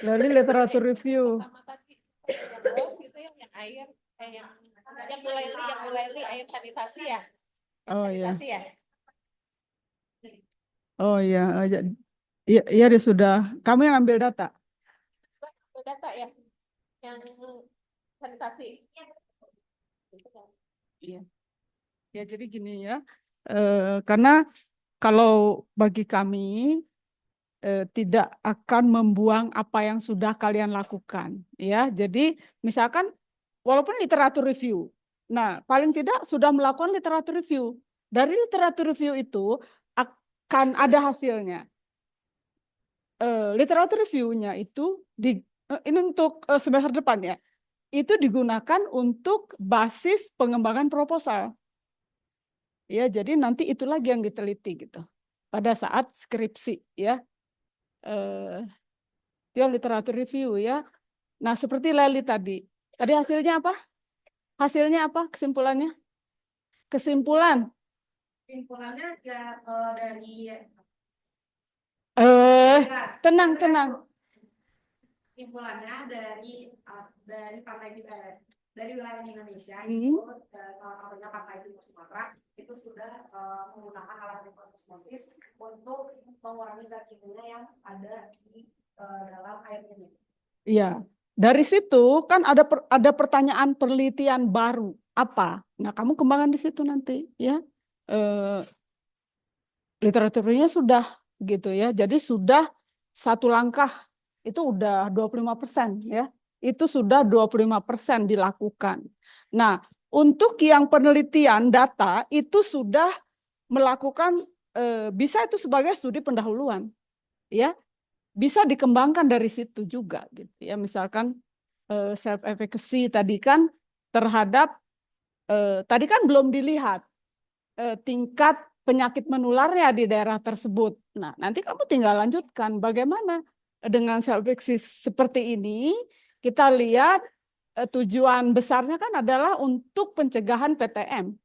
Lalu literatur review. Yang air, yang mulai air sanitasi ya. Oh iya. Sanitasi ya. Oh iya, iya, iya dia sudah. Kamu yang ambil data? Data ya, yang sanitasi. Iya. Ya jadi gini ya, karena kalau bagi kami tidak akan membuang apa yang sudah kalian lakukan, ya. Jadi misalkan walaupun literatur review, nah paling tidak sudah melakukan literatur review. Dari literatur review itu akan ada hasilnya. Literatur review-nya itu ini untuk semester depan ya, itu digunakan untuk basis pengembangan proposal. Ya, jadi nanti itu lagi yang diteliti gitu pada saat skripsi ya. Dia literatur review ya. Nah, seperti Leli tadi. Tadi hasilnya apa? Hasilnya apa? Kesimpulannya? Kesimpulannya ya, dari tenang. Kesimpulannya dari partai kita dari wilayah Indonesia itu salah satunya Partai Timur Sumatera itu sudah menggunakan alat osmosis untuk mengurangi zat kimia yang ada di dalam air minum. Iya, dari situ kan ada pertanyaan penelitian baru apa? Nah, kamu kembangkan di situ nanti ya. Literaturnya sudah gitu ya. Jadi sudah satu langkah itu udah 25% ya. Itu sudah 25% dilakukan. Nah, untuk yang penelitian data itu sudah melakukan bisa itu sebagai studi pendahuluan. Ya. Bisa dikembangkan dari situ juga gitu ya. Misalkan self efficacy tadi kan terhadap tadi kan belum dilihat tingkat penyakit menularnya di daerah tersebut. Nah, nanti kamu tinggal lanjutkan bagaimana dengan self-exist seperti ini. Kita lihat tujuan besarnya kan adalah untuk pencegahan PTM.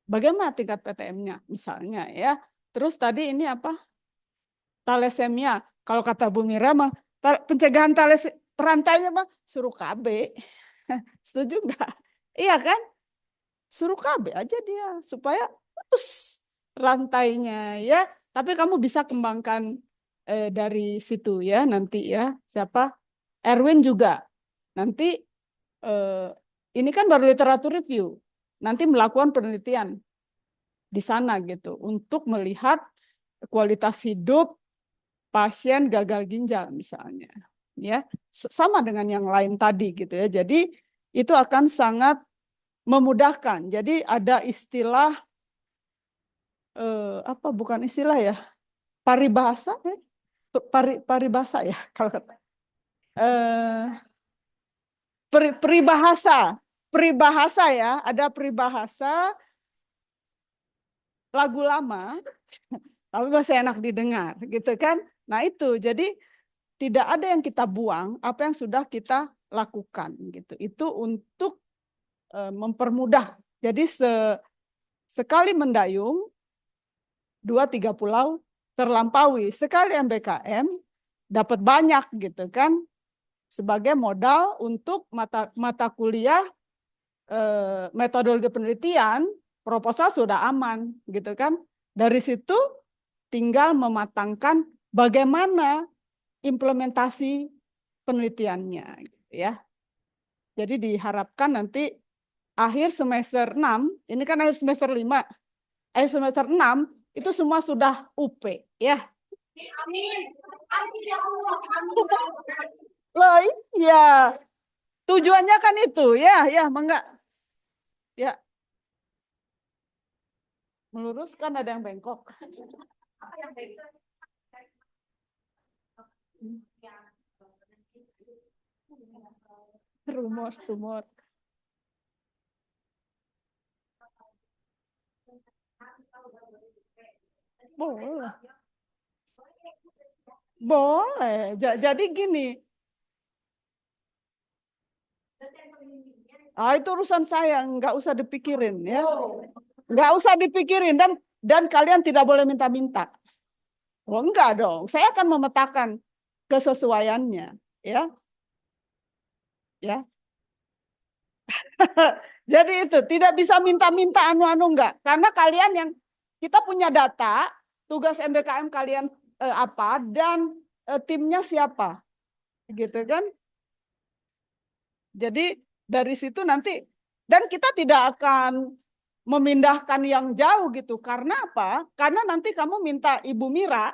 Bagaimana tingkat PTM-nya misalnya ya. Terus tadi ini apa? Thalassemia. Kalau kata Bu Mira mah pencegahan rantainya mah suruh KB. Setuju nggak? Iya kan? Suruh KB aja dia supaya putus rantainya ya. Tapi kamu bisa kembangkan dari situ ya nanti ya. Siapa? Erwin juga. Nanti ini kan baru literatur review. Nanti melakukan penelitian di sana gitu untuk melihat kualitas hidup pasien gagal ginjal misalnya. Ya, sama dengan yang lain tadi gitu ya. Jadi itu akan sangat memudahkan. Jadi ada istilah apa bukan istilah ya, paribahasa ya? Paribahasa ya kalau kata peribahasa ya, ada peribahasa lagu lama tapi masih enak didengar gitu kan. Nah itu jadi tidak ada yang kita buang, apa yang sudah kita lakukan gitu. Itu untuk mempermudah. Jadi sekali mendayung 2-3 pulau terlampaui. Sekali MBKM dapat banyak gitu kan. Sebagai modal untuk mata kuliah metodologi penelitian, proposal sudah aman gitu kan. Dari situ tinggal mematangkan bagaimana implementasi penelitiannya gitu ya. Jadi diharapkan nanti akhir semester 6, ini kan akhir semester 5, akhir semester 6 itu semua sudah UP ya. Amin. Loh iya. Tujuannya kan itu ya, mangga. Ya. Meluruskan ada yang bengkok. Apa yang bengkok? Tumor. Boleh. Boleh. Jadi gini. Itu urusan saya, nggak usah dipikirin ya. Nggak usah dipikirin dan kalian tidak boleh minta-minta. Oh enggak dong, saya akan memetakan kesesuaiannya ya. Ya. Jadi itu tidak bisa minta-minta anu-anu enggak, karena kalian yang kita punya data, tugas MBKM kalian apa dan timnya siapa. Gitu kan? Jadi dari situ nanti dan kita tidak akan memindahkan yang jauh gitu. Karena apa? Karena nanti kamu minta Ibu Mira,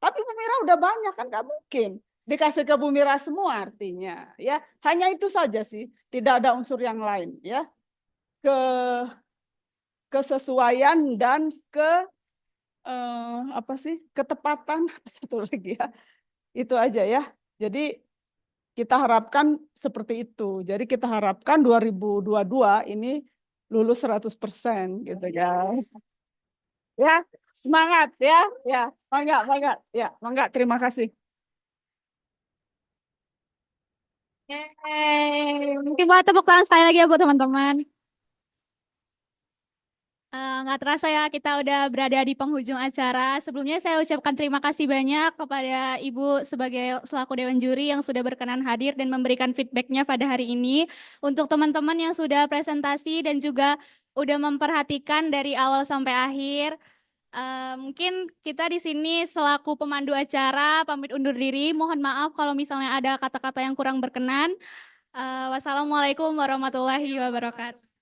tapi Ibu Mira udah banyak kan nggak mungkin dikasih ke Bu Mira semua artinya ya. Hanya itu saja sih, tidak ada unsur yang lain ya. Kesesuaian dan apa sih? Ketepatan satu lagi ya. Itu aja ya. Jadi kita harapkan seperti itu. Jadi kita harapkan 2022 ini lulus 100% gitu ya. Ya, semangat ya. Ya, mangga. Ya, mangga, terima kasih. Mungkin buat tepuk tangan sekali lagi ya buat teman-teman. Nggak terasa ya kita udah berada di penghujung acara. Sebelumnya saya ucapkan terima kasih banyak kepada Ibu sebagai selaku Dewan Juri yang sudah berkenan hadir dan memberikan feedbacknya pada hari ini. Untuk teman-teman yang sudah presentasi dan juga udah memperhatikan dari awal sampai akhir. Mungkin kita di sini selaku pemandu acara pamit undur diri. Mohon maaf kalau misalnya ada kata-kata yang kurang berkenan. Wassalamualaikum warahmatullahi wabarakatuh.